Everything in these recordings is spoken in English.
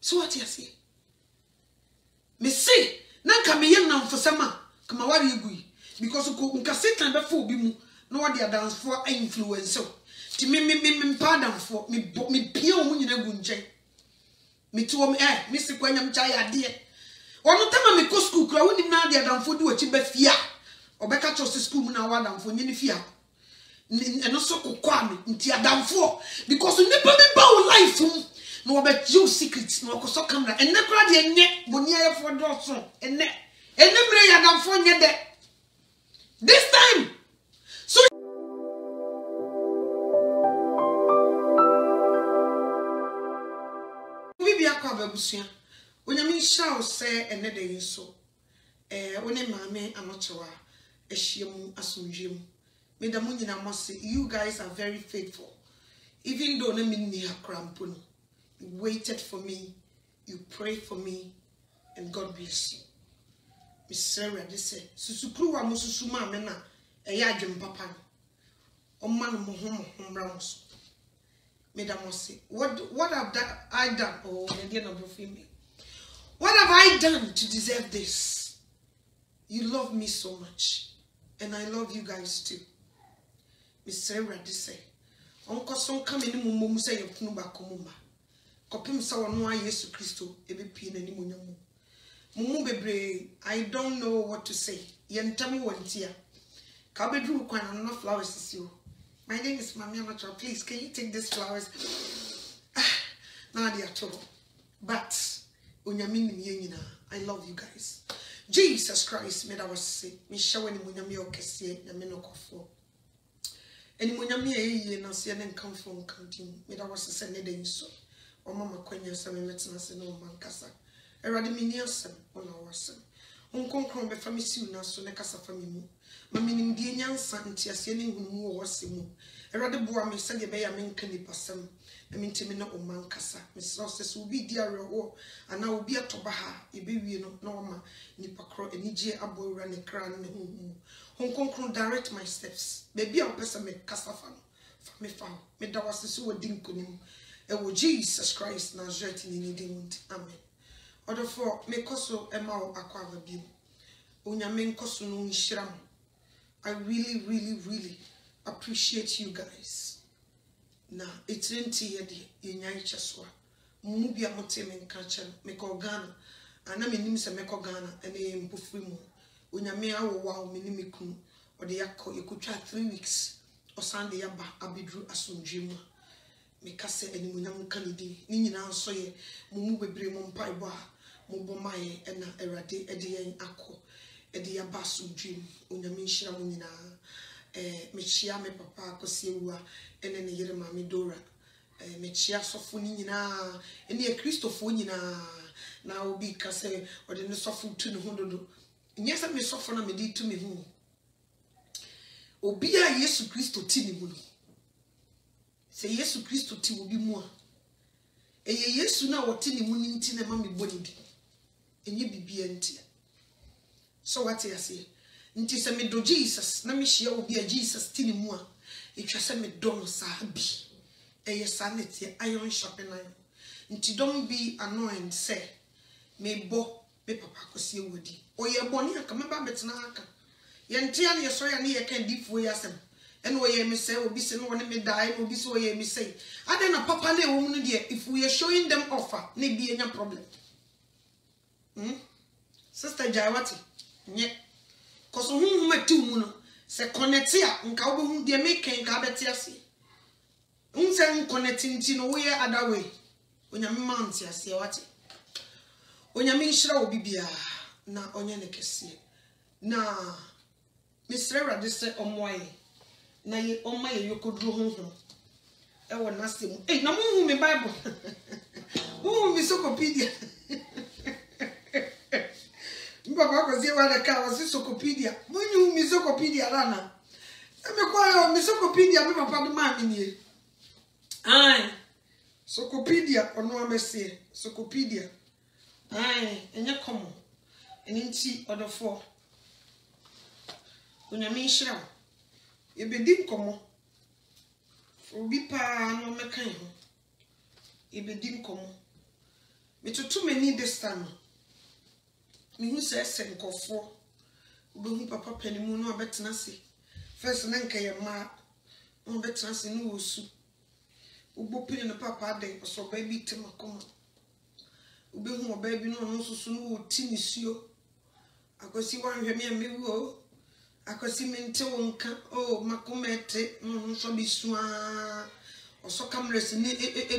So what you say? Me say, nanka me yen nam fosama, kama wari igui. Because nka Satan be fo bi mu, no what they dance for influence so. Ti me pardon for me pia o mu nyina gu nchen. Me to me se kwanya mcha ya de. Ono tama me ko school kra woni na de dance for du achi be fia. Obeka chose school mu na wa dance for nyini fia. Eno so kokwa me nti adamfo because nipa be ba o life mu. No bet you secrets no koso camera enne kra de nye boni ayefo do so enne mre ya damfo nye de this time so bibi akwa babusua onyame hia say enne de yiso one maame anochewa ehyiemu asonjemu me da munyina mose you guys are very faithful even though na minni akrampo no. You waited for me, you prayed for me, and God bless you. Miss Sarah, they say, Susukru wa mususuma mena, eyajum papa. Oman mohom ramos. Madam say, what have I done? Oh, the end of me. What have I done to deserve this? You love me so much, and I love you guys too. Miss Sarah, they say, Uncle son come in mumu say your knuba komuma. Kopim sa wano Yesu Kristo ebepie na nimunyamu. Mumu bebre, I don't know what to say. Yentamu wantia. Ka bedru kwan no flowers is you. My name is Mami Amateur. Please, can you take these flowers? Now they are trouble. But I love you guys. Jesus Christ, made our say, me show any munyami okese, na me no kofo. Any munyami ye na se na come from continue. Made our say ne den so. O mama kwanya sa me metina se no mankasa. Erade me ni asem ona wasem. Onkonkron be fami siu na so ne kasa fami mu. Mami nim die nyansa ntiase ne hunu wo wasem mu. Erade boa me se de be ya me nka ni pasem. Emi ntimi na o mankasa. Me so se obi di arewo ana obi atoba ha ebewie no na o ma nipa kro enije aboura ne kra ne hunu. Onkonkron direct my steps. Baby o pesa me kasa fa no. Fa me fa. Me da wase so wodi nkonim. Ewo Jesus Christ Nazareth ni nidin. Amen. Order for me koso ema o akwa babiu. Onyame nkoso no nhira mo. I really appreciate you guys. Na etrenti yedi yenyai cheswa. Mu bia mote me nka che me ko Ghana. Ana me nim se me ko Ghana ene mpofri mu. Onyame awowa o me nim ikunu. Ode yakọ yekotwa 3 weeks. Osande yaba abidru asonjemu. Me kase eni munyam kanidi ni nyina so ye mumu bebre mo mpaebo a mo bomaye na erade ede yen akọ ede ya baso dream onyame nhira mo nyina me chia me papa akosie wua ene ne yere mame Dora me chia sofo ni nyina ene e Christopher nyina na obi kase ode ne sofo tu ne hododo nyesa me sofo na me di tu me hu obi a Yesu Kristo ti ni mu se Yesu Kristo ti obi mu a eye Yesu na wote ni mu ni nti na ma me boni bi enye bibia nti so what you say nti se me do Jesus na me hia obi a Jesus ti ni mu a etwa se me do no sabi eye sanity iron sharpen iron nti don't be annoyed say me bo me papa kosie wodi oye boni aka me ba betena aka ye ntia ne so ya ne ye kan difo yasem eno ye me say obi se no woni me die obi so ye me say ade na papa na ewo no de if we are showing them offer na bi enya problem sister Jaiwati nye koso hu mati mu no se connect ya nka obo hu de me ken ka beti ase unse connect nti no we other way onyame mount ase wati onyame nhira obi bia na onye ne kese na Mr. Rade se omwaye na ye oma ye yokodru honhom e wona sem na mo hu me Bible hu mi Sokopedia mbaba ko zie wala ka wa Sokopedia mo nyu mi Sokopedia rana e me kwa yo mi Sokopedia me papa do ma mi nie ai Sokopedia ono amese Sokopedia ai enye komo eni nti odofo onyame nhira Ebedim komo obi pa no mekan ho ebedim komo Me to too many this time. Me who says Senkofo. Ube papa penimu no abetena se. First nanka ye ma. No abetena se no osu. Ubo pini no papa den so baby tema koma. Ube hu baby no no susu no oti nisuo. Akosi wan hwe me amewu o. Akosi mente wonka o makomete no so bisua. Oso cameras ni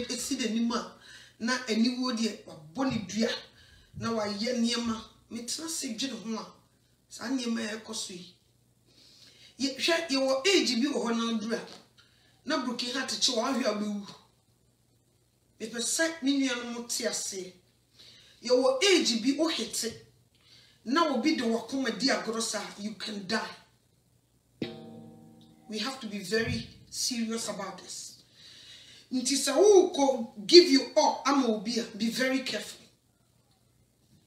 esi de nimu a na aniwo de waboni dua na waye niema metena se dwene ho a sa niema ekoso yi hwe ye wo age bi wo ho na dura na broken heart che wo ahwe abewu me pese ni nua no mote ase ye wo age bi o hete na obi de wakoma di agorosa you can die. We have to be very serious about this. Ntisa who go give you up amobia, be very careful.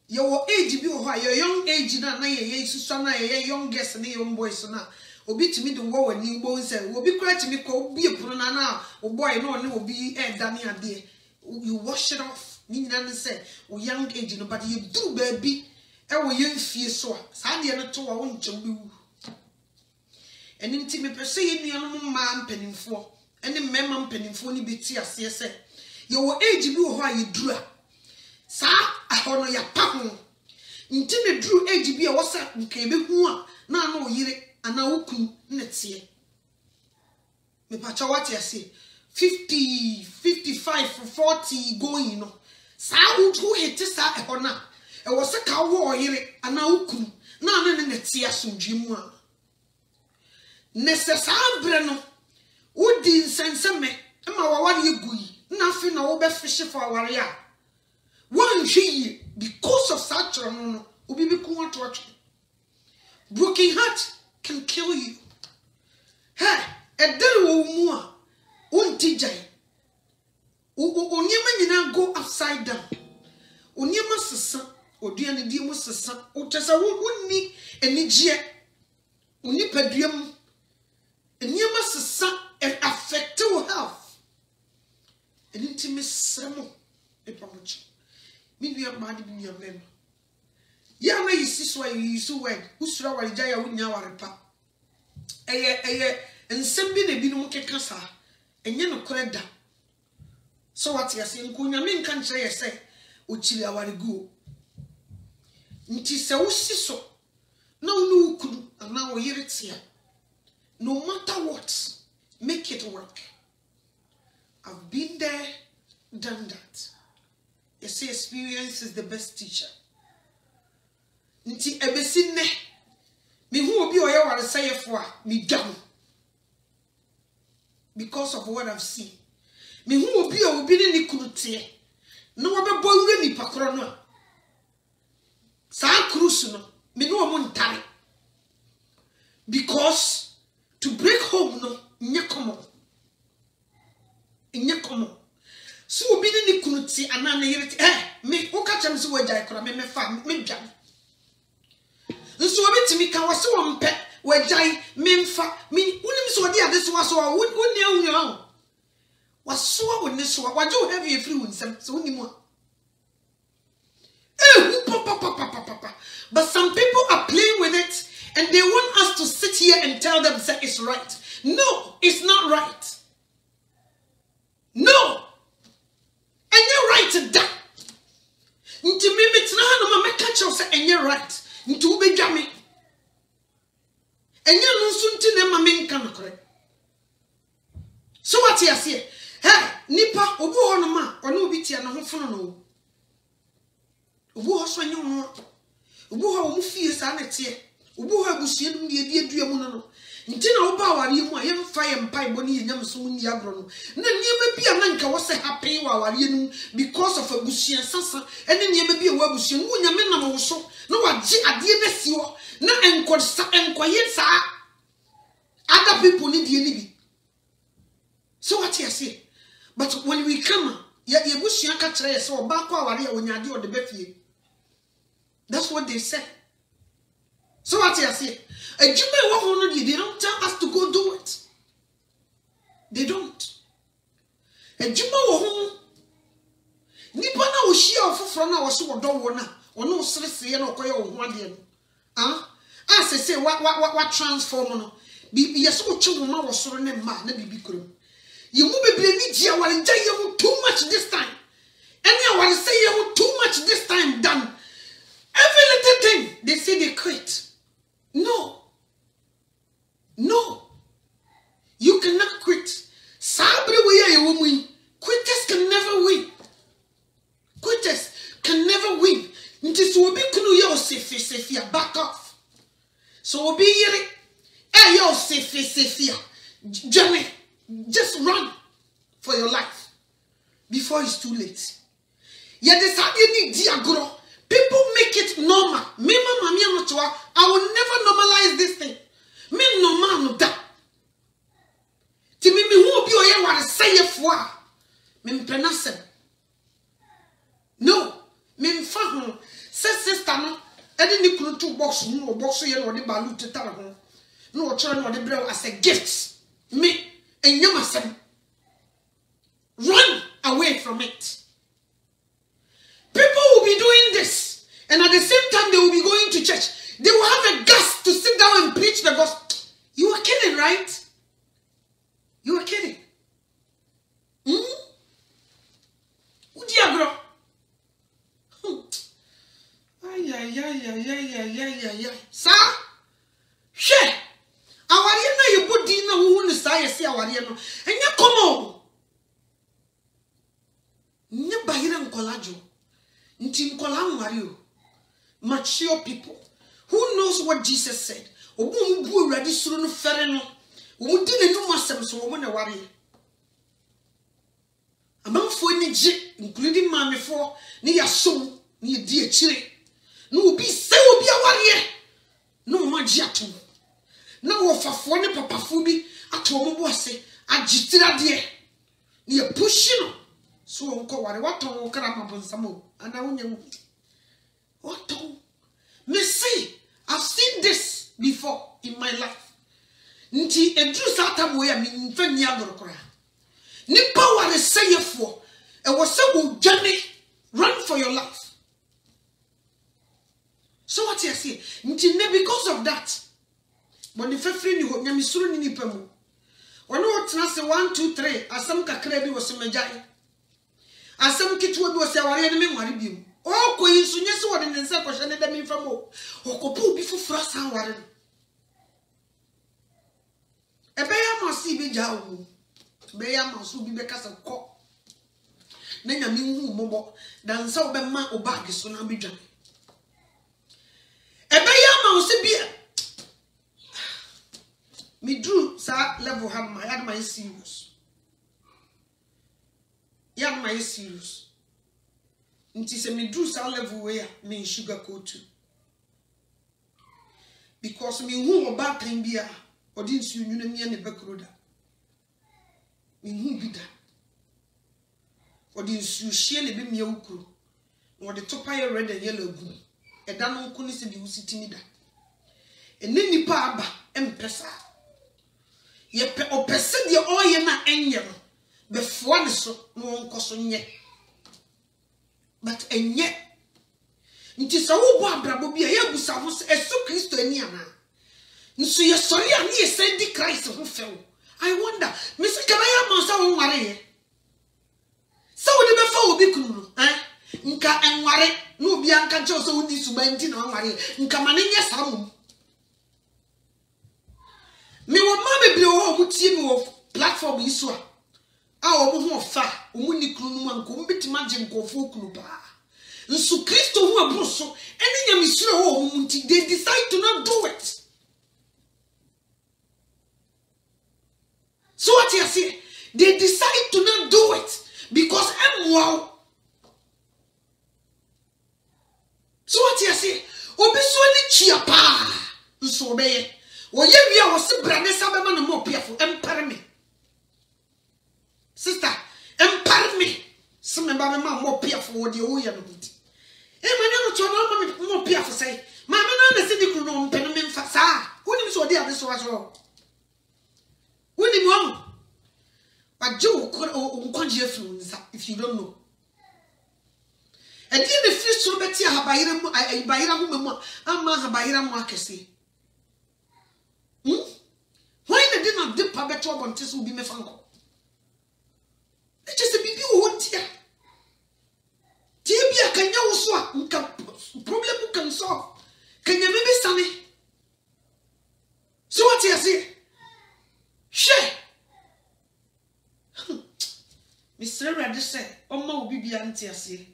Your age be your young age na ye susu na ye young girls na young boys na obi timi do wo wani bo nse obi kura timi ko obi epuru na o boy no na obi dani ade you wash it off ni nyina ne say o young age no but you do baby e wo ye mfie so a sa de no to wo nche bi wu eni nti me pese ye nuanu ma mpanimfo ene mmema mpanimfo ni beti ase se ye wo age bi wo ho a ye dura sa ahono ya pa ho nti me duru age bi a wo sa nka be hu a na na oyire ana okun netie me pa cha what ase 50 55 40 going no sa wo hete sa ehona e wo se ka wo oyire ana okun na na netie asomdwemu a necessary no Udi nsenseme ema wawari egui na afi na wo be fish for awari a one hwe because of such no obi bi ku watch. Broken heart can kill you. Hey, edel wo mu a unti jai onyema nyina go upside down onyema sesa odua ne die mu sesa utesa wonni enigye oni paduam onyema sesa and affect your health. And intimacy e pamochi. Me nua ma de nua mem. Ya na yisi so ayi yisu word. Usura wari jaya wunya warepa. Eye nsem bi na bi no keka sa. Enye no koreda. So what you say nkonya me nka nche ye say ochiri awaregu. Nti se usi so na unu ukunu na oyire no matter what, make it work. I've been there, done that. You see, experience is the best teacher. Nti ebesine me hu obi oye ware say for me dam because of what I've seen. Me hu obi ni kurutie na wabebo wure ni pakro no sa cruise no me no mo ntare because to break home no nye common so obi ni kunuti anana yiriti me o ka chem so wajai kora me fa me dwan nso obi timi ka wo se wo mpe wajai me mfa me unim so odi ade so waso wonni ahunyo waso wonni so waje o have you free unsem so unim a papa. But some people are playing with it and they want us to sit here and tell them that it's right. No, it's not right. No. And you're right that. Nti me metina ha no ma meka che say and you're right. Nti wo bedwa me. Enya no nso nti na ma me nka no kore. So what you say? Hey, nipa obu ho no ma, ono obi tia na ho fono no. Obu ho so nyu no. Obu ho wo mu fie sa na tie. Obu ho agusue no de edua mu no. Nti na wo ba aware mu a yemfa ye mpai bo ne yenyam so ni agro no. Na niema bia na nka wo se happy wa aware no because of agusue sasa. Ene niema bia wo agusue no nyame na wo so. Na wagye ade na si wo. Na enkoye sa other people need the enemy. So what you say? But when we come, ye busua ka kire so ba kwa aware a onyade o de befie. That's what they say. So what you say? They don't tell us to go do it. They don't. Nipa na wo share of foforo na wo so wo do wo na wo no sere na okoye wo ho ade no say what transform no bi yeso wo chi wo ma wo soro ne ma na bibi krom ye mu bebre ni dia wale nja ye mu too much this time any I want to say ye mu too much this time done every little thing they say they quit. No, you cannot quit. Sabri we are woman. Quitters can never win. Quitters can never win. Ntis will be kunu yo sefia back off. So will be yere. Yo sefia. Johnny, just run for your life before it's too late. Yeah, this how you need diagro. People make it normal. Me mama mi anochwa. I will never normalize this thing. Me normal no da. Ti me who obi oye ware say fo a. Me mpenasem. No, me mfa ho. Say sister no, e de ni kunu two box no box ye no de balu tetare ho. No o chere no de brew as a gift. Me enyamasem. Run away from it. People will be doing this, and at the same time they will be going to church. They will have a guts to sit down and preach the gospel. You are kidding, right? You are kidding. Udiagro. Ay. Sir? Share. Awariye na yebodi na wo hu sa yesi awariye no. Enye komo. Nye bayira nkolajo. Nti nkola nware. Mature people who knows what Jesus said. Obu bu urade suru no fere no. Omu di nenu masem so wo na ware. Amanfo ni je including mamefo ni yasom ni di akire. No obi se obi aware. No magi atom. Na wo fafo ne papafo bi ato omo ase agitira de. Ni e push no. So onko ware waton kra mabonsamo ana wonya what? Me see, I've seen this before in my life. Nti edru sata mo ya me nfa ni agorokora. Ni power is say for. E was say go journey run for your life. So what you say? Nti ne because of that. But the free ni ho nyame suru ni nipa mu. Ono otena se 1 2 3 asam kakra bi wo se magyae. Asam kitwo bi wo se aware ne me nware bi mu. Oh, ko yisu nyeso wode ne nsa kwhye ne da mi fam o. Okopo bi fufura san ware no. Ebeya ma si bi ja o. Beya ma so bi be kasa ko. Na nyame hu mobo dan sa wo be ma o bag so na bi dwan. Ebeya ma o se bi me drew sa level had my serious. Yad my serious. Nti se me drew sa level where me sugar coat because me hu oba tan bia odi nsu nwuna mi ne bakroda me hu bida odi nsu hie ne be mi awukro no de topa ye red and yellow gu eda no nko ni se bi usitini da ene nipa aba empesa ye pe opese de oye na enye no be fo ne so no nko so nye. But enye nti sa wo bo abrabo bia ye busa ho se Yesu Kristo ani ana nso ye sori ani ye se di Christ ho fewo. I wonder me se kana ya ma sa wo nware ye sa wo de be fa obi kunu no nka enware no obi anka che so wo di suba nti na nware nka manenye sa mo me wo ma bebre wo mo tie me wo platform yi so a obo ho fa omu ni kunu no anko mbetima je nkofo kunu ba nsu Kristo hu abroso eni nyamisuro wo omu nti they decide to not do it. So what you say? They decide to not do it because wow. So what you say? Obi so ni chia pa nso obeye wo ye wi a wo se brane sabema no mo piafo empare me. Sister, empare me. Some me ba me ma mo piafo wo de wo ye no buti. E mane no cho no mo piafo say. Ma me no na se di kru no mpeno me mfa sa. Woni mi so de ade so wa so. Woni mo. But Joe nkonje afru nsa if you don't know. e di ne firi so beti ahabayire mu abayira mu mu ama ahabayira mu akese why na di na depa beto obonte so bi mefa nko e just bibi wo tia tie bia kanya wo so a nka problem can solve kanya me be sane so what you say she Mr. Radi say oma obi bia nti ase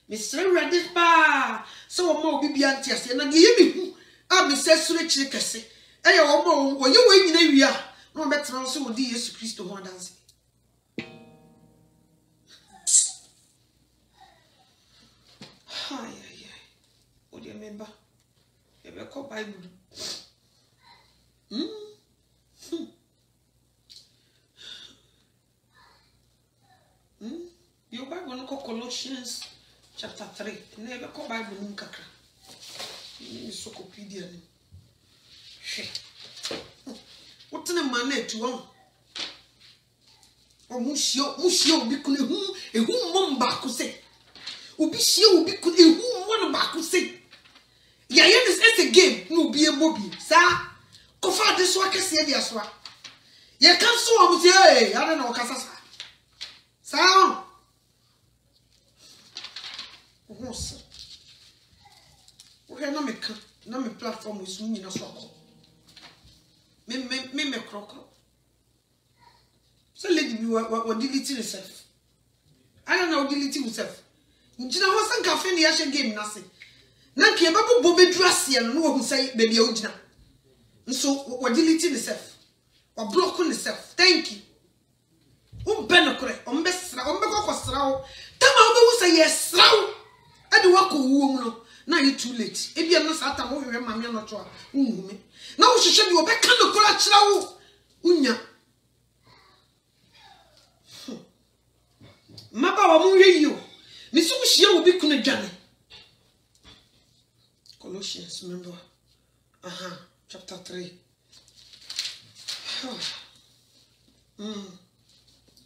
Mr. Radi ba so oma obi bia nti ase na de yemi hu a me se sure chire kese e ye oma wo ye we nyina wi a no betena so odi Yesu Kristo ho danse ay odi member e be ko Bible Your Bible no Colossians chapter 3. Never call Bible no kakra. Ni Wikipedia ni. What na man to one? O musio obi kun ehu mom ba ko se. Obi hia obi kun ehu mon ba ko se. Ya ye this a game no be a mobi. Sa ko fa de so akese dia so a. Ye kan so am se eh ada na o kasa sa. Sa Ohosa. Okay, na me platform is mu nyina so akọ. Me krokro. So lady bi wa delete yourself. I don't know delete yourself. Njina ho san cafe na ya she game na se. Na nke ba bo bedru ase no wo hu sai baby a ugina. Nso wa delete yourself. Wa block yourself. Thank you. Benokre, ombesra, ombekokosrawo. Tama obewu say yesrawo. Ade wako wuom no, na you too late. Ebia no sa ta wo hwe mame no to a, unhume. Na wo hwehwe bi obeka no kora kirawo. Unya. Maba wa mu hwe yo. Misu hye obi kunu dwane. Colossians remember. Chapter 3.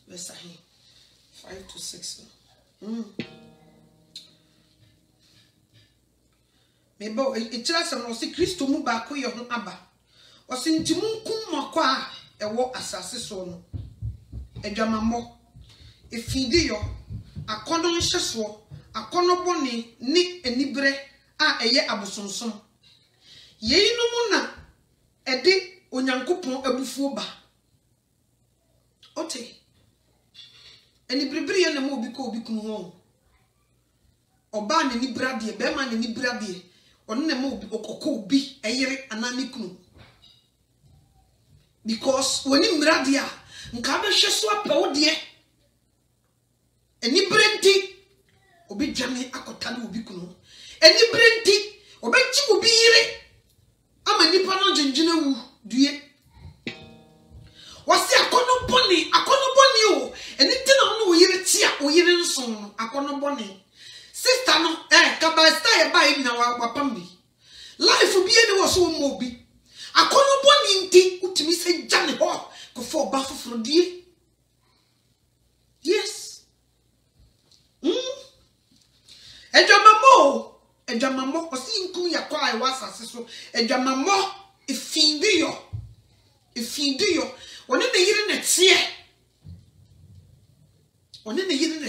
Verse 5 to 6. Mebo itira sam no se Kristo mu ba ko ye ho aba. O se ntimu nkum mako a ewo asase so no. Adwamammo efidi yo akono nhyeso akono bone ni enibre a eye abosonsom. Yeinum na ede onyankopon abufuo ba. Ote eni bribiri ya na mo obi ko obi kunu ho oba na ni brade be ma na ni brade onu na mo obi okoko obi eyire anani kunu because woni mrade a nka be hwe so apawo de eni brenti obi dwane akota na obi kunu eni brenti obi chi obi yire ama nipa no dwendwena wu due wasi akono boni o eni tina no oyire tia oyire nson no akono boni sister no kaba star e ba ina wa pambi life bi eni wo so mo bi akono boni nti utimi se jane ho ko fo ba foforo die yes edwamamo osi nku yakwa e wasase so edwamamo efindiyo one ne yire na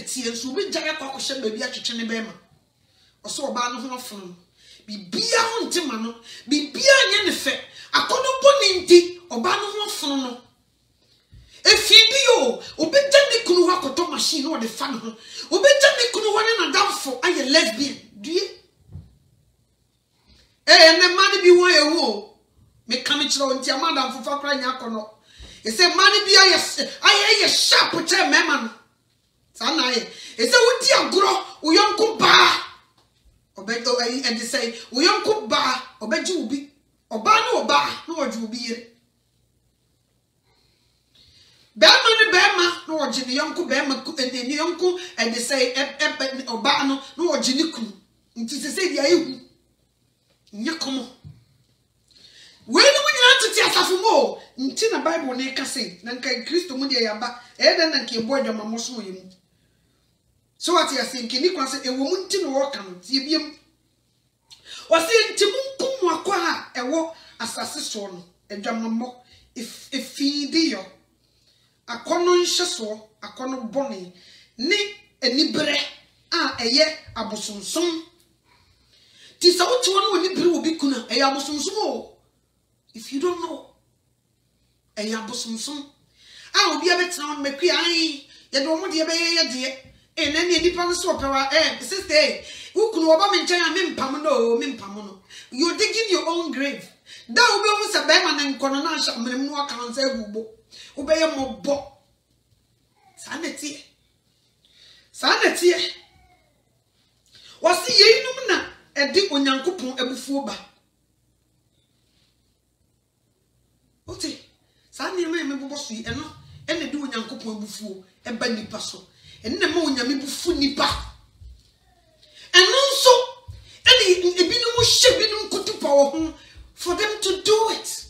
tie so bi jare kwa kohye baabi atwetwe ne bema oso oba no ho afon bibia ho ntima no bibia anya ne fe akono boni nti oba no ho afon no efindiyo obeja ne kunu ho akoto machine no de fa no ho obeja ne kunu ho ne na damfo aye lesbian due ne man bi won ewo me kam kiro nti amada mfofa kra nya akono e say man bi aye sharp che mema no sa na aye e say wodi agro uyonko ba obedo ayi and say uyonko ba obeji ubi oba no oju ubi yire bema no oji ni yonko bema ni yonko and say oba no oji ni kunu nti se dia ehu nyakomo we no munyina tete asafo mo nti na bible ne ka sei na nka Kristo mu dia yaba na nka ebo adwamamo so yemu So what you are saying, can you consider a woman to walk and see him? Was it Timunkum Wakwa, a walk assassin, a jamamo, if feed you. A conon chasso, a conon bonny, ne a libre, a ye, a bosom son. Tis out to one when you will be kuna, a yabosom small. If you don't know, a yabosom son. I will be a bit sound, make I, you don't want to be dear. And then the depends on power, sister. Who could Obama and Mimpamono? You're digging your own grave. That will be almost a bear and Cononasha, Memoir Council, obey a mob. Sanity. Sanity. Was the Yenumna a dick on Yankupon a bufuba? What it? Sandy may be bossy and the do Yankupon bufu, a bandy passo. And the moon yamibu funny back. And also, any binum shebinum kutu power for them to do it.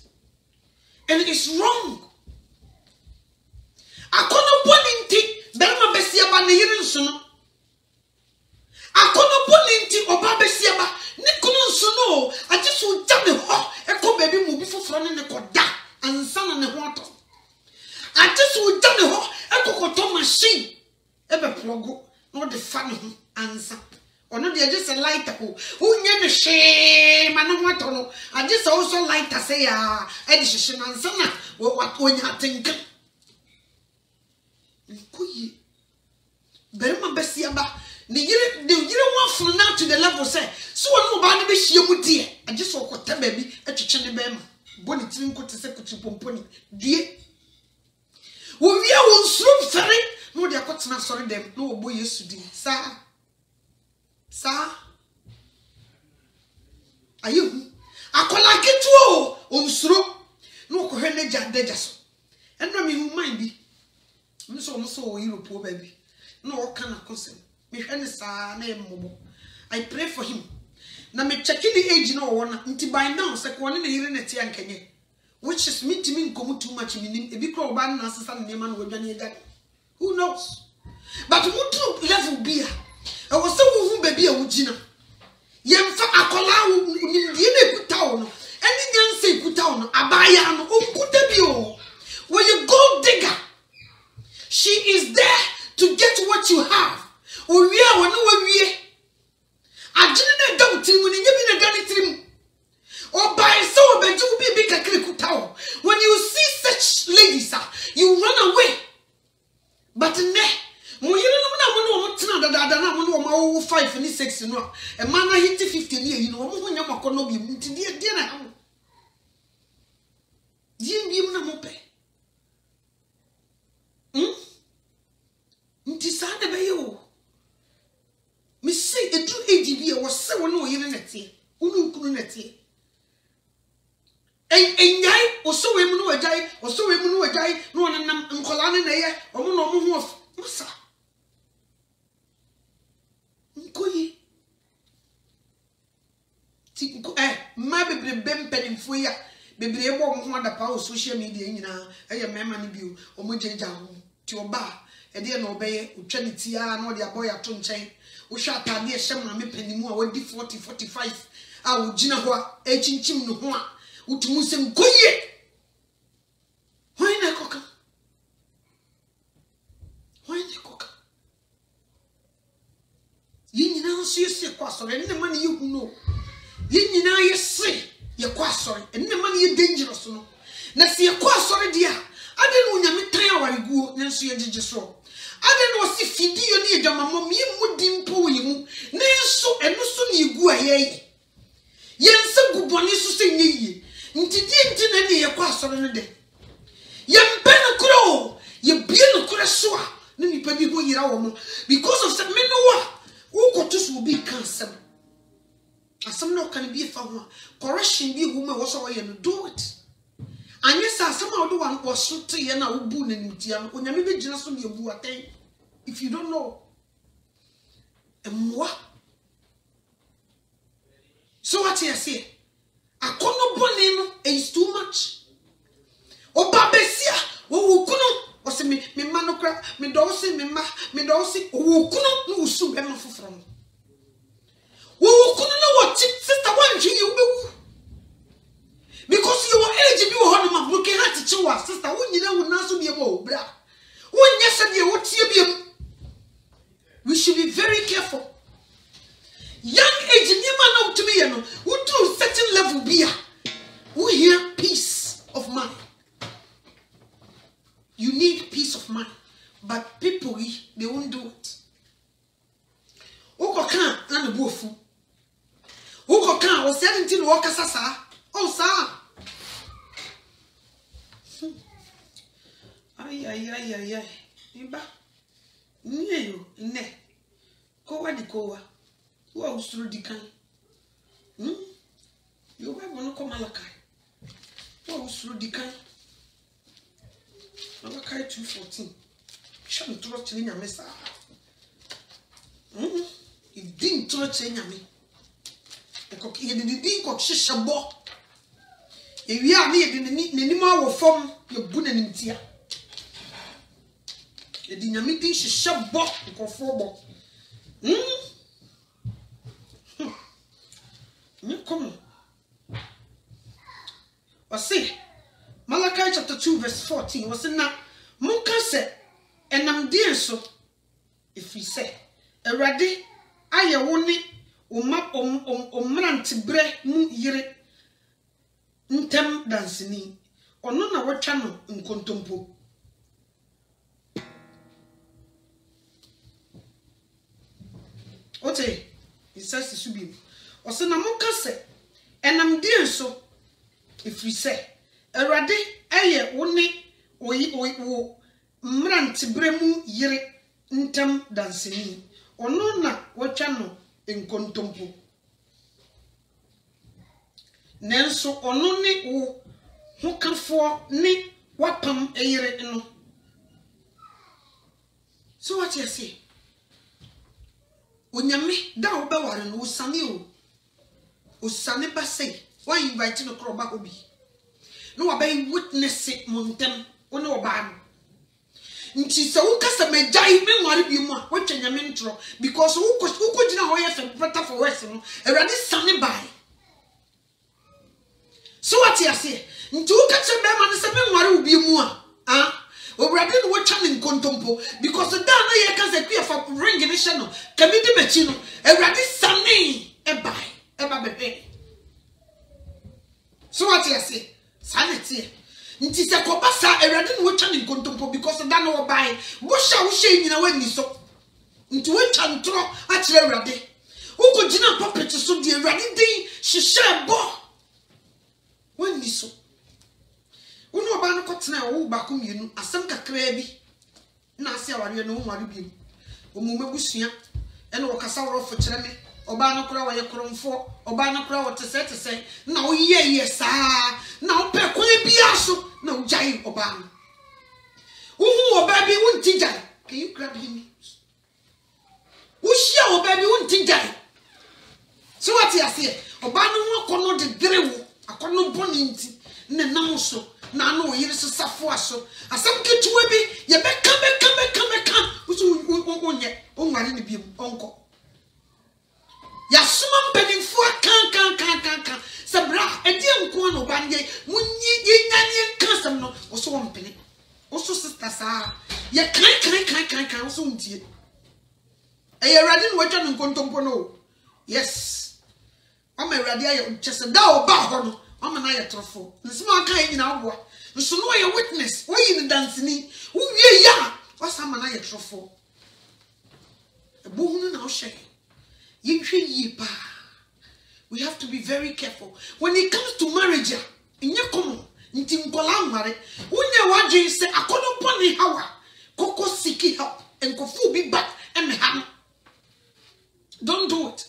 And it's wrong. I can't boninti, Belma Bessiaba Nirin Suno. I can't boninti or Babessiaba, Niconon Suno. I just will tell the hot, echo baby movie for fun in the Koda and son and the water. I just will tell the hot, echo cotton machine. Ever plogo, not the funny answer. Or not, they're just a lighter who never shame and what all. I just also like to say, edition and son, what when you think. Kuyi, Berma Bessiaba, the year want from now to the level say, so I know about the she would dear. I just saw what baby at Chichan Bema, Bonnie Tinko to Secretary Pomponi, dear. We are sloop ferry. No, they are not sorry them. No boy used to do. Sir, are you? I call like it too. On slow. No, Kohene Jadejas. And no, me who mind be. Miss almost so you poor baby. No, kind of concern. Me Hennes name Momo. I pray for him. Now me checking the age no one until by now, one in the hearing at Yankanye. Which is me to me come too much in a big crowd ban as a name with Johnny that. Who knows? But what level be? I was so who baby a Wujina. Yem fa akola in good town. Any young say good town, Abaya and Ukutebio. When you gold digger, she is there to get what you have. Oh, we are one way. I didn't doubt him when you been a danny trim. Or by so bad you be big a cricutao. When you see such ladies, you run away. But ne, mo yiri no na tena dada mo no ma 5 and 6 no. E man na hit 50 ne yi no mo nya makono bi nti die na ha. Yim na mo pe. Nti sa na be yo. Me say edu age bi e wo se wo no yiri na tie. Unu nkunu na tie. Enyai oso we mu no wajai oso we mu no wajai no nam nkola ne na ye omo no omo ho masa nkoyi ti ma bebre bempanimfo ya bebre ebo omo ho da pa social media nyina eye mema ne bio omo jeja ho ti oba e de na obeye otwa ne ti a na ode aboya to nchen wo hwa atade e hyem na mepanimu a wadi 40 45 a wo gina ho a echinchim no ho a utumusem koye why na koka yin nyina so yesi kwasore ne man ye hu no yin nyina ye se ye kwasore ne man ye dangerous no na se ye kwasore dia ade no nyame tan awareguo ne so ye gege so ade no si fidio ne edwamamo me mudi mpo yi mu ne so eno so ne egu aye yense guboni so se nyi nti na ne ye kwasore no de ye mpena kuro ye bie no kuro so a ne nipa bi ho yira wo mo because of some menoa who got to will be cancer. As some no can be found. Correction be woman was all you do it. And yes, somehow the one was so tea and I will boon and Tiam when you may just be a boo attain. If you don't know, and what? So what you say? I can't bonino is too much. Oh, Babesia, oh, o se me ma no kra me do se me ma me do se wo kunu no usu be ma foforo no wo kunu no wo sister one twi you be because your age be wo hono ma broken heart chiwa sister wo nyina wo na so be bo bra wo nya se de wo tie biem. We should be very careful. Young age never know to me, no. We do certain level be we hear peace of mind. You need peace of mind, but people they won't do it. Oko kan na ne bofu. Oko kan o 17 wo kasa sa. Oh sa. Ay. Iba. Nyeyo ne. Kowa di kowa. Wa usuru di kan. Yo ba bono ko Malakai. Wa usuru di kan. Malakai 2:14. Shame tro chiri nyame sa. Idin tro chiri nyame. Eko ye di ko hihye ewi a ne ye ni ma wo fom ye bu na nimtia ye di nyame din hihye bo nkofo bo Come. Wasi Malachi chapter 2 verse 14 was na monka se enam die so if we say Erade aye woni omrante bre mu yire ntem dansini ono na wotwa no nkontompo ote he says to subi ose na monka se enam die so if we say Erade aye woni wo mrante bre mu yire ntem dansini ono na wotwa no nkontompo nenso ono ne wo hokafo ne wapam eyire no. So what you say onyame da wo be ware no usane usane ba say why invite no kroba obi no wa be witness it montem one oba no nti se wo kasa magai me nware bi mu a wo twanyame ntro because wo gina ho ye fe better for worse no Erade sane bai. So what you say nti wo kasa be ma se me nware obi mu a Erade no wo twa ne nkontompo because da na ye kasa kua fa ring ne hye no kamidi bechi no Erade sane e bai e ba bebe. So what you say sanity nti se ko basa Erade no wo twa ne nkontompo because da na wo bai bo sha wo hye nyina wani so nti wo twa ntro a kire Erade wo ko gina puppet so de Erade din hye bo wani so wo no ba no ko tena wo ba ko mienu asem kakra bi na ase aware no wo nware bi o mu magusua e no wo kasa wo fo kire me oba no kura wo ye kromfo oba no kura wo tese na wo ye saa na wo pe ko bi aso na wo jai oba no wo hu oba bi wo nti jai. Can you grab him? Wo shia oba bi wo nti jai. So what you say oba no ho akono de derewo akono boni nti na nam so na no yire sesafo aso asem ketuwa bi ye be ka wo so onye onware ne bi onko ya suma mpedinfo kan sabra edi enko no banje munyi yenyanye kansam no wo so mpene wo so sister sa ye kan wo so ntie e Erade no watwa no nkontompo no. Yes ama Erade aye chese da oba ho no ama na ye trofo nsima aka nyina aboa nso no ye witness wo yi ni danceni wo wie ya wasa ama na ye trofo ebo hunu na wo hye. We have to be very careful when it comes to marriage. Inye komo nti nkola nware wonye wadwen se akono poni hawa koko seek help enkofu bi back and ham. Don't do it.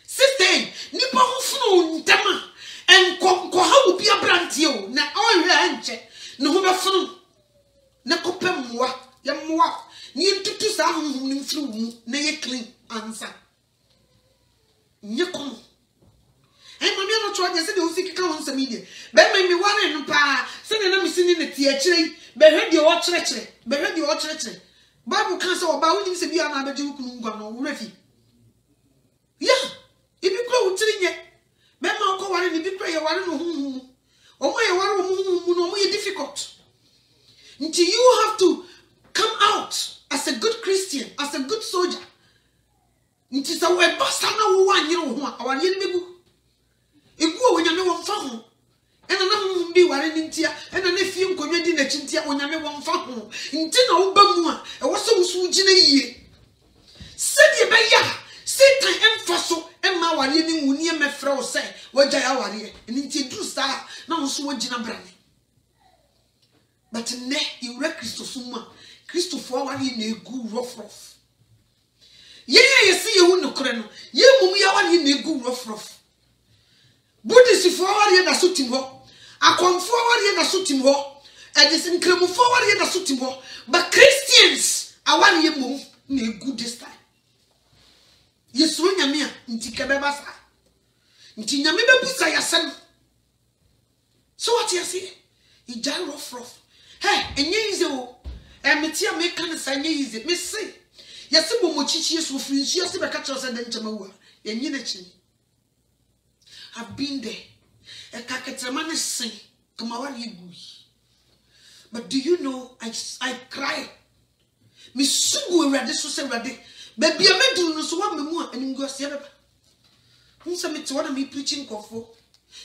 Sister nipa ho funu ntama enko hawo bi abrantie o na ohwe anche ne ho befunu na kopem moa ya moa ni ntutu sa ho ni mfiri mu na ye clean answer. Nyekomo. Hey, mami, I'm not twa de se de usiki ka won samide be me ware no pa se ne na me sini ne tie kire be hwe de o kire be hwe de o kire Bible can say oba woni se bia na abedi ukunu ngwa no wo refi yeah ibi kura utiri nye be ma ko ware ni bi kura ye ware no huhu omo ye ware omo no omo ye difficult until you have to come out as a good Christian, as a good soldier. Until so we bust na wo wan yire wo ho aware ni bebu egu o nyame wo mfa ho ena na ho bi ware ni ntia ena na fie nkonwa di na chintia o nyame wo mfa ho nti na wo ba mu a e wo se wo su gina yie se de be ya Satan emfa so emma ware ni wuni emefra wo se wagya ya ware nti dru sta na wo so wagina brane but ne iwre Kristo suma Kristo fo ware na egu rough ye si ye hu nokore no ye mum ya ware na egu rough Buddhist fo ware na so tim ho akonfo ware na so tim ho edis nkremufo ware na so tim ho but Christians aware ye mum na egu this time Yesu nyame a nti kebeba sa nti nyame bebusa yasem so what you say ija rough hey enye ize o metia me kan sa enye ize me say yesi bo mochichi so free nsu yesi be ka kire se de nchema wu enye na chi I've been there e ka ketrema ne sin kama wari egu but do you know I cry me sugu ewrade so se ewrade baby amedu no so wa memu a animgu asia beba unsa me to na me preaching kofo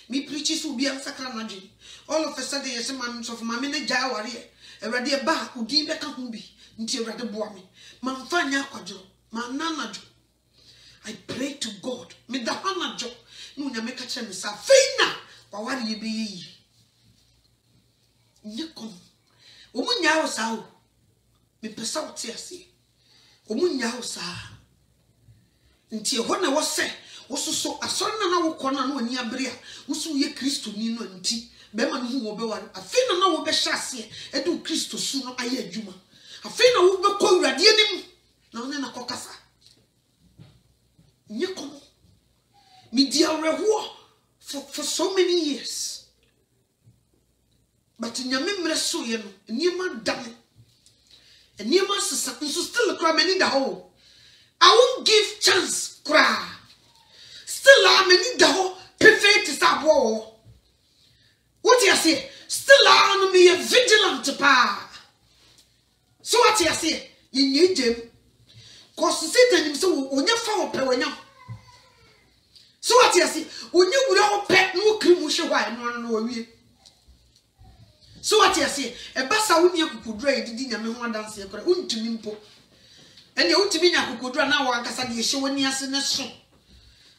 me preaching so bia sakra na dwen all of a sudden yes man so for mama ne ja ware ewrade e ba udin be ka ho bi nti ewrade boa me mamfa nya akwadwo mananajo I pray to God me da hanajo no nya me ka kire me sa feina wa ware ye be yi nyekom omunya wo sa o me pesa wo te ase omunya wo sa nti ho na wo se wo so asori na wo kona na oni abere a wo so ye Kristo ni no nti be ma no hu wo be ware afina na wo be hyase e do Kristo su no aye adwuma afina wo be ko urade anim na one na kokasa nyekom me dia reho for so many years but nyame mre so ye no niema dame niema sesa nso still cry many da ho I won't give chance cry still am many da ho perfect sabo what you say still am me vigilant pa so what you say you need them cause Satan him so onya fa wo pe wonya so what you say onya wura wo pe no krimu hwe hwa no awie so what you say e basa woni akukudura edidi nyame ho adanse e kora untumi mpo ene untumi nya akukudura na wa ankasa de hye woni ase ne so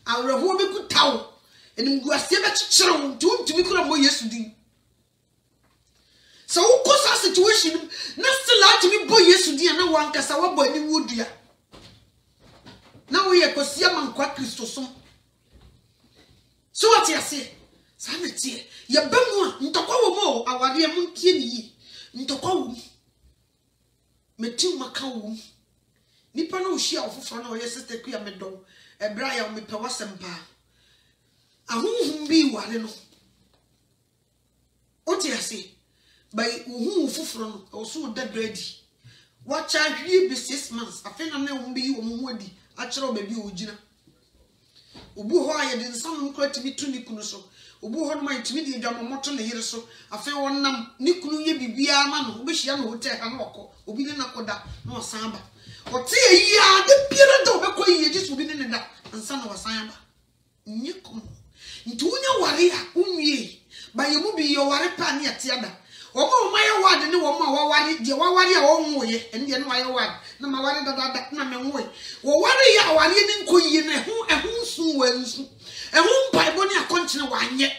awreho be kutawo enim guasie be chichire wo untumi kora mo Yesu din so wo kosa situation na still atumi bo Yesu din na wa ankasa wa bo ani wodua na wo ye kosia mankwa Kristo som so what you say sanete ye bemu a ntokwa wo mo awade mu ntie ni yi ntokwa wo metim maka wo nipa na ohia ofoforo na oye sister ku ya medo ebra ya mepe wasempa ahunhum bi ware no oti ase by ohun ofoforo no oso da ready wacha hwie be 6 months afena na wo bi wo mu adi a kire obabi ogina obu ho aye de nsam nkra timi tu ni kunu so obu ho no ma timi de dwam moto ne yire so afi wonnam ni kunu ye bibia ma no obehia no hotel ha no woko obi ne nakoda na osan ba ote yi a de biere da obekọ yi je so obi ne da ansa na osan ba nyekom nti unya ware a unwie ba ye mu bi ye ware pa ne atiada omo ma ye wade ne wo ma wa ware de wa ware a wo nwoye ene de ne wa ye wade na ma ware dada na me nwoye wo ware ya ware ne nkoyi ne ho su wansu ehun Bible ni akonchine wanye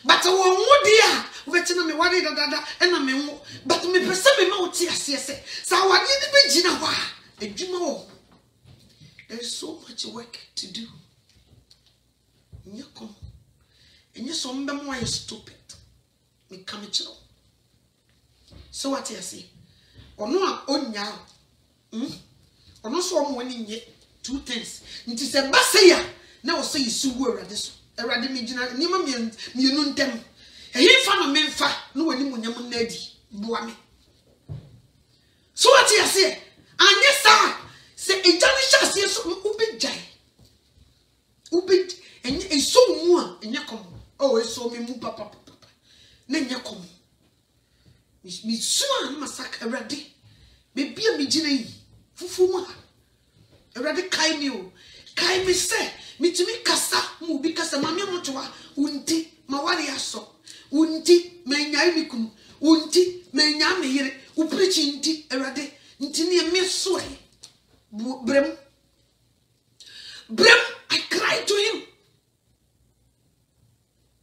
but wo nwodi a wetina me ware dada na me nwo but me pese me ma oti asese sa wade ni be gina wa adwuma wo there is so much work to do nyekom enye so mbe mo are stupid me come chiro so what you say ono a onya ono so mo wani nye two things nti se baseya na wo so yisugu awrade so Erade me gina nima mienu ntem. Ehefa no memfa no wani munyam na adi boa me. So what you say? Anya sa se ejani hyase so ubejai. Ubej enye eso mu a enye kom. Oh eso me mu papa. Na enye kom. Mi so an masaka erade. Me bia me gina yi. Fufu mu ha. Erade kai mi o. Kai mi se mitimi kasa mu bi kasa mame motoa unti mawari aso. Unti menya mi kunu. Unti menya me yire. Uprechi nti erade nti ne me so e brem I cried to him.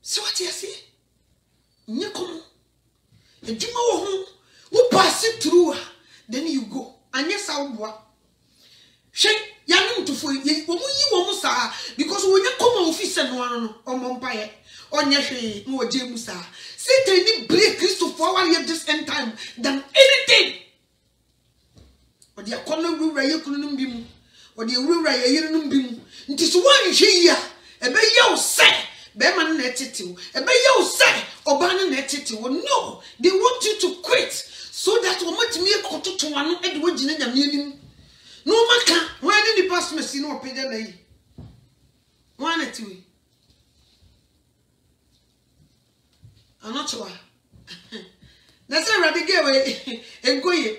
So what you say? Nyekom eduma wo ho wo pass through then you go anya sa wo boa hwe ya no ntofo yi wo mu sa because wo nyekom office no ano no omompa onye hwe no oje mu sa Satan ni break Christ forward at this end time than anything. Odi akono wura ye kunu num bi mu. Odi wura ye yire num bi mu. Nti so wan hwe ya ebe ye wo se be man na etetew. Ebe ye wo se oba na etetew. No, they want you to quit so that wo matimi ekototo ano e de wo gina nyame anim. No maka, wan ni pass machine no pede na yi. Wan etiwe. I'm not sure. That's a radical way. Enkoye.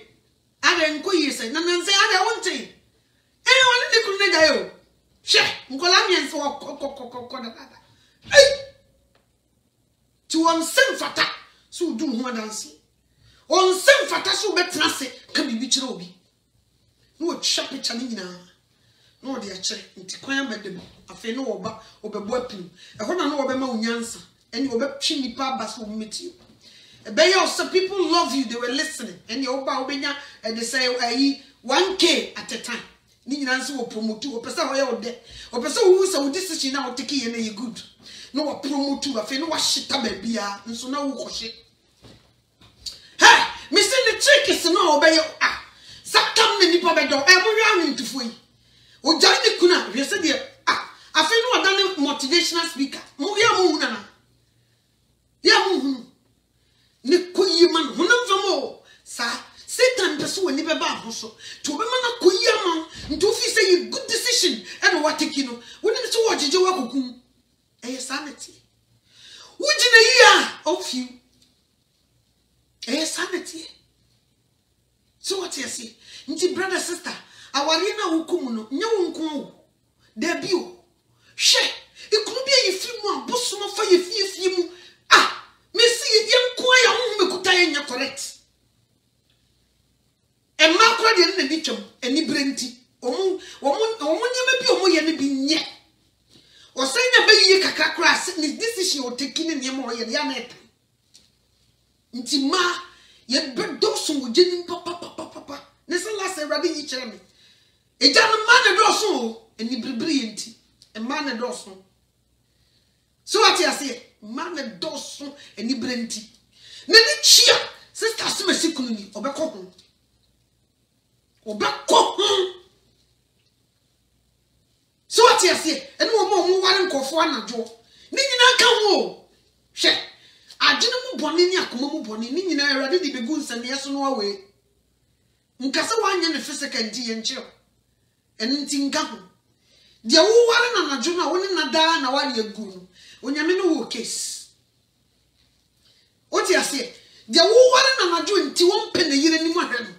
Ada enkoye say. Na say ada one thing. Anyone in the kunega yo. She. Nkola mi enso ko da. Hey. To on sem fata. So do ho dance. On sem fata so betna se ka bibi kire obi. No twa picture ni nyina. No de a kire. Nti kwan bedem. Afi no oba obebo apim. E ho na no obema unyansa. And you were chimney pabas will meet you. Some people love you, they were listening. And you and they say 1K at a time. Ninans will promote you, or person or person who is a decision now taking any good. No promote you, a fin was shit baby, and so now wash it. Hey, Mr. The trick is no obey you. Ah, Satam the Nipabedo, every round into free. O Johnny Kuna, you said, ah, I feel no done motivational speaker. Moya. Ya ne koyi man honam famo sa Satan person we ni beba ho so to be man koyi am nto fi say a good decision and what take no woni so wojeje wakokum sanity wujina yi of you sanity. So what you say nti brother sister awari na wokum no nya wonko wo da bi o hwe ikunu bi ayi mu aboso no fa ye fie mu. Messi yem kwaya hu mekuta enya correct. E ma kura de na ni twam ani brenti. Omu nyema bi omu ye ne bi nye. Osanya ba yiye kakra kura ni decision o take ni nyema o ye ya na eta. Nti ma ye bedo so wogeni papa. Ne se la se rade yi kire me. Eja no ma na do so ani bribri enti. E ma na do so. So what you say? Man a dosun any brenti. Nani chia, sister Simesikuni, Obeko. So what you say? And no more one call for one jaw. Nina come. She. I didn't bonni akumu bonni, Nina ready to be good and yes no away. Nkasa one yen physical tea and chill. And tinkahu. Dear one and a juna, one in a da na one year goon. Onyame no wo case. What you say? The wo na nadu nti won pe na yire ni mo hwe no.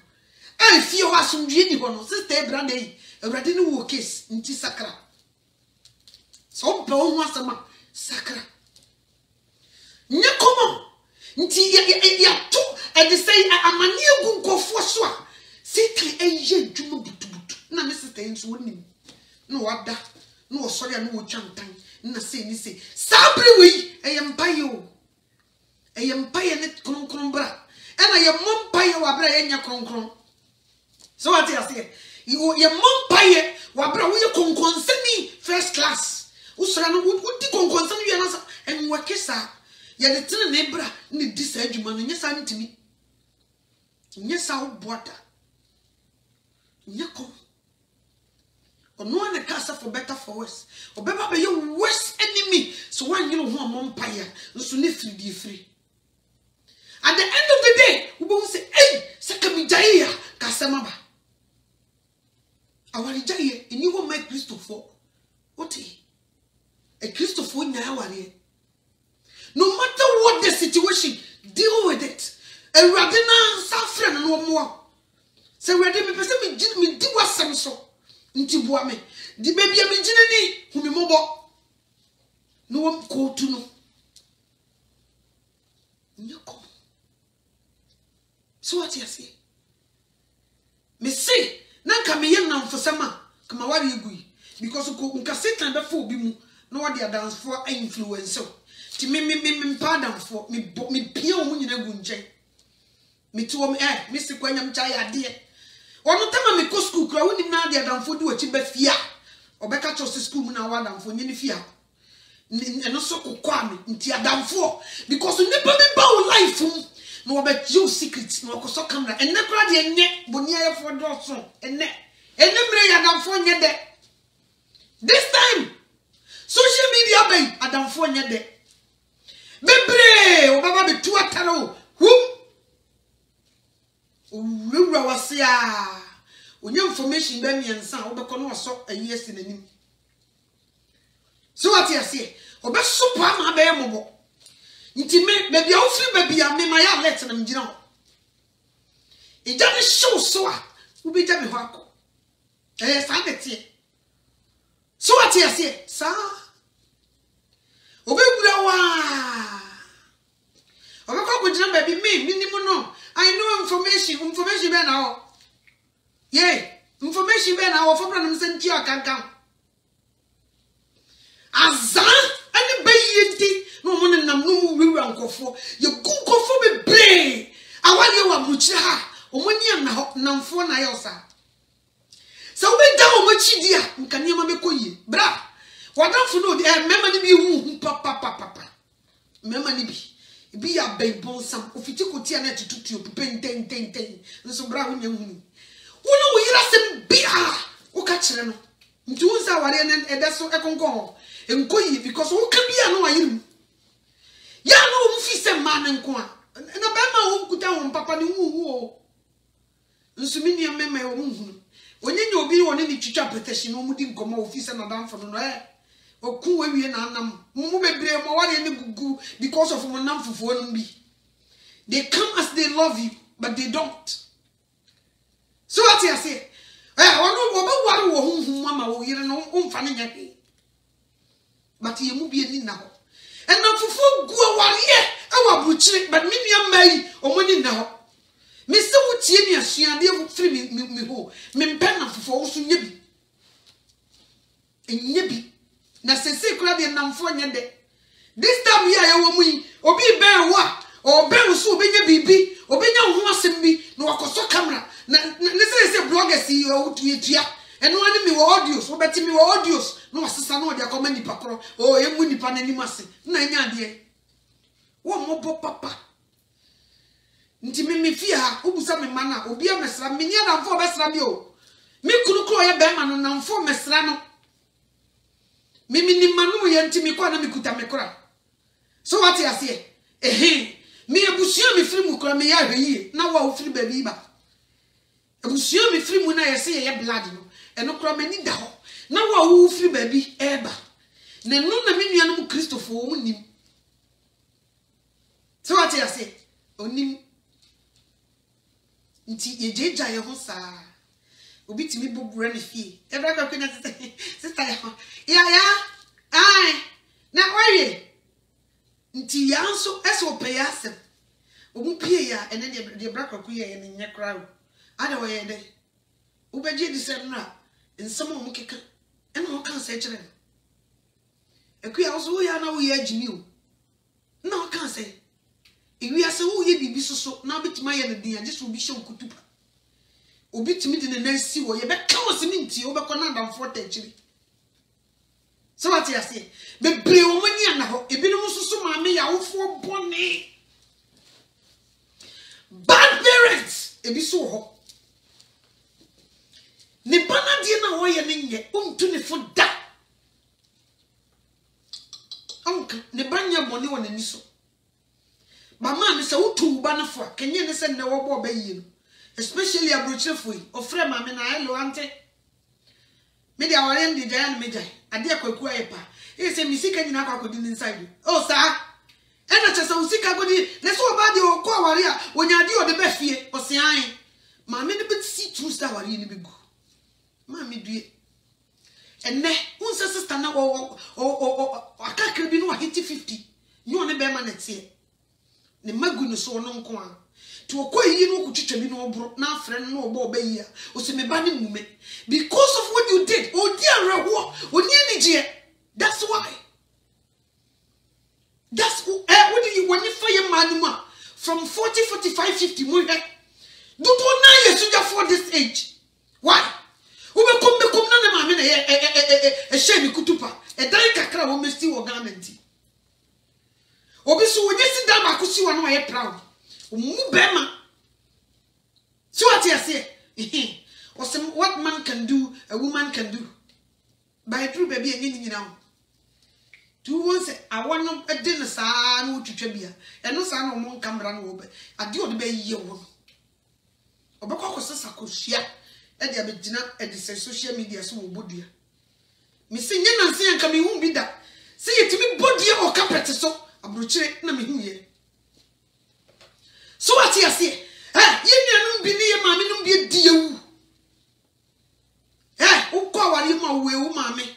Ai fie ho asomdwe ni ho no. Sister Branda yi, awrade no wo case nti sakra. So pe ho asema sakra. Nye komo. Nti ya to e de say amani egu nkofo so a. Sister eye dwuma butubutu. Na me sister nso wonim. No wada. No osori a no wo twantan. Na say ni say sabre we eyempaye o eyempaye ne kronkron bra ena ye mompaye wa bra enya kronkron. So what you say ye mompaye wa bra wo ye konkonsani first class usra no wudi konkonsani wi na en wakesa ye de tene ne bra ne di sa adwuma no nyesa ntimi nyesa wo boada nyako. No one cast for better for worse. Or better be your worst enemy So one you know one empire, so ne free. At the end of the day, we will say, hey, Sakami Jaya, Kasamaba. Our Jaya, and you will make Christopher. What a Christopher now. No matter what the situation, deal with it. And Radina Safran no more. So Radina person me do what some so. Ntibuame. The baby am engineer who me mobo. No one call to no. No come. So what you say? Me say, nanka me yen nam for sama, kama wari yugui. Because nka Satan before bi mu, no what they dance for influence so. Ti me pardon for me pia omu nyina gu nchen. Me to me se kwanyam chai ade. Ono tama me ko school kra woni na ade adamfo di wachi ba fia. Obeka cho school mu na wa adamfo nyini fia. Eno so kokwa me nti adamfo because nipa me ba wo life no about you secrets no koso camera and na kra de nye boni ayefo do so enne mre adamfo nye de this time social media bay adamfo nye de bebre o baba be tu ataro wura wasia onye information be miensa wo be kono so ayes nanim so what you say obe sopa ma be mobo nti me baby awfiri baby am me my alert na mgina ho ija ne show so a wo be ja me ho akọ sa betie so what you say sa obe gura wa obe ko gujina baby me minimum no I know information be na ho yeah information be na ho for plan me senti akankan azan ani be yenti no mo nam no wiwa nkofo ye kunkofo be bre awale wa muchi ha omoni am na ho namfo na yosa so we da o machi dia nka niam be koyi bra wadamfo no mema ni bi hu papa mema ni bi ya beibon sam ofiti kotia na tututu pupenten nso bra ho nyam hu wono wo yira sem bia wo ka kire no nti wonsa ware na edeso ekonkon enkoyi because wo ka bia no ayiru ya no mfi se man nko a na ba ma wo kuta wo papa ni hu o nsumi ni mema wo hu onyenye obi woni ni twitwa protection no mudi nkomo office na danfo no oku wawie na anam mu bebre mo ware ni gugu because of mo nam fufuo no bi they come as they love you but they don't so what you say ono wo ba ware wo hu mama wo yire no umfa ne nyake but ye mu bi ni na ho and na fufuo gu aware awa buchire but me nua mai omoni na ho me se wo tie mi asuade wo firi mi ho me mpa na fufuo wo so nyebi enyebi na sese kura de namfo nyede this time here ya wo mu yi obi ben wo a o ben so obenya bibi obenya ho asem bi na wakoso camera na se bloggers yi o tuetua eno ani mi wo audios wo beti mi wo audios no wasesa na odi akoma nipa kro o emu nipa na nimase na nya ade wo mobo papa nti mi fie ha obusa me mana obi amesra me nya na mfo besra bi o mi kuru ye be ma no na mfo mesra no mimi ni manu ye ntimi kwa na mikuta mekora so what you say me ebusuo mi firi mu kora me ya hweye na wa wo firi ba bi ba ebusuo mi firi mu na ye se ye blood no eno kora me ni da ho na wa wo firi ba bi eba na no na me nua no mu Christopher wo nim so what you say onim nti ye jeja ye ho saa obi timi bobura ne fie ebra kwa kwenya sister ya ai na oye nti ya nso eso pe ya asem omu pie ya ene de ebra kwa kuye ye ne nyekra o ada wo ye de ubeje di sem na nsem omu keka ena wo kan se kire ekuya wo ya na wo ye agimi o na wo kan se ewi ase wo ye bibi soso na betima ye ne din age so bi hye okutupa obi timi de na si wo ye be ka wo siminti wo be kona ndamfo tachiri so what you say bebre wo mani ana ho ebinom susu maame ya wofo bone bad parents ebi so ho ne bana die na wo ye ne nye umtu ne fo da onka boni won ani so mama me se wutu ba na fo kenye ne se ne wo bo ba yi no especially abrochefo yi ofre mama na hello ante me dia wore ndi jaya na me jaya ade akwaku ayepa e se mi sika nyina akwa kodi inside oh sa ena chesa usika kodi le so ba de o ko aware a onyade o de ba fie o se an mama ne be si true star aware ni be gu mama due enne unse sister na o akaka bi no wa hit 50 nyo ne be ma na tie ne magu no so no nko a ti okoyi no kutwitwa bi no obro na afre no obo obayi a o se me ba ne mume because of what you did o di arewo o ni anije that's why that's what do you when you fire man from 40 45 50 mo he do na yesuja for this age why ube kom na na mame na shame kutupa dan kakra wo mesti wo garment obi so wo nyesi da ba kusi wo no ye proud mu bema so what you say what man can do a woman can do by true baby enyi nyina tu won say awon no de no saa no twetwa bia eno saa no mo kamera no wo be ade o de be yiye wo obekọ kosesa kohia e de abegina e de social media so wo bodua mi se nya nanse anka mi hu bi da se yetimi bodua o carpet so abrochire na mi hu ye so what you say ye nuanum bi ne ye maame num bi di yewu ukọ awari ma we wo maame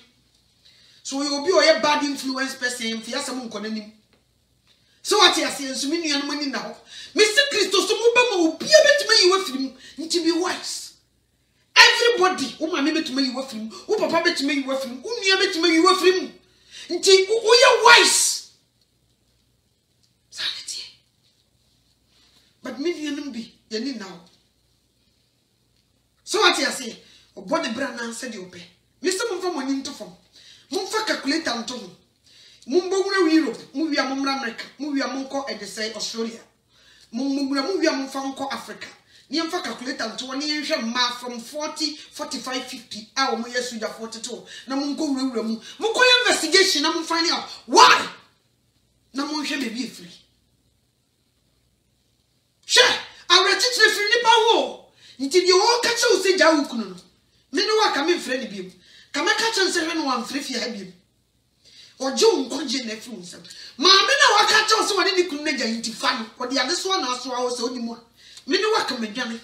so you obi o ye bad influence person fi asem nko nanim so what you say nsumi nuanum ani na ho Mr. Christo so mo ba ma obi abetuma yi wafirim nti be wise everybody wo maame betuma yi wafirim wo papa betuma yi wafirim wo nua betuma yi wafirim nti wo ye wise sanity but me nuanum bi ye ni now so what you say obode brana se de obe Mr. Mumfa money into form Mumfa calculator nto ho Mumbo wura Europe mu wia mumra America mu wia monko e de say Australia mu wia mumfa nko Africa ni mfa calculator nto woni nhwe ma from 40 45 50 a mo yesu ja 42 na munko wura mu munko investigation na mun find out why na mun hwe bebi efiri she awrechichire firi ni pa wo nti bi wo ka che wo se ja wukunu no me no wa ka me mfre ni biem ka me ka che nse hwe no wa mfre fi ha biem ojo nkonje na firi nsam ma me na wa ka che wo se woni ni kunu na ja yiti fa no wo de ade so na so awo se onimu a me no wa ka me dwane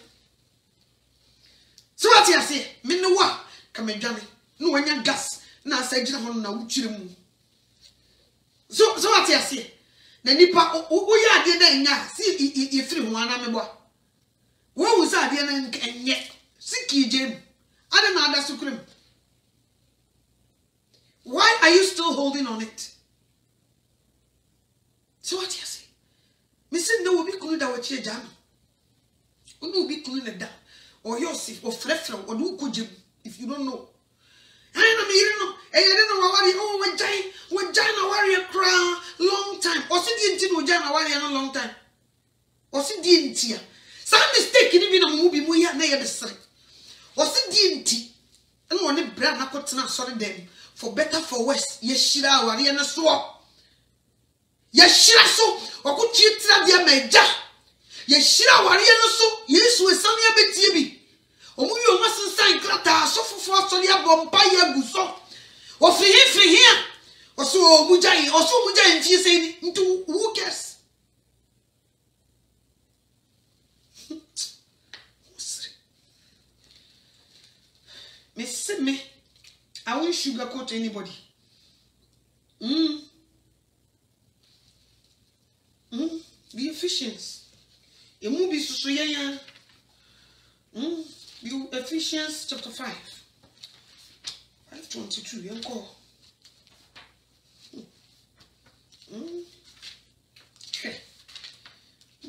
so what you say me no wa ka me dwane no wanya gas na asa gina ho na wuchire mu so what you say na nipa wo ya ade na nya si e firi ho ana me bo wo wu sa ade na enye siki jem ada na ada sukrem why are you still holding on it so what you say me say no obi kunu da wo chie jam unu obi kunu na da or Yosef or Frefra or do kujim if you don't know I know me no e ye no worry oh we jai na worry cry long time or see the nti no jai na worry no long time or see the nti some mistake ni bi na mu bi mu ya na ye besere or see the nti and one brand na kotena sorry them for better for worse ye shira worry na so ye shira so okuchi tira dia meja ye shira worry na so yesu esami abetie bi omuwi o masensan krata so fofo asori abompa ye guso o free here o so mujai ntie sei ntu who cares me I won't sugarcoat anybody be efficient emu bi susu yenya you Ephesians chapter 5 5:22 yanko okay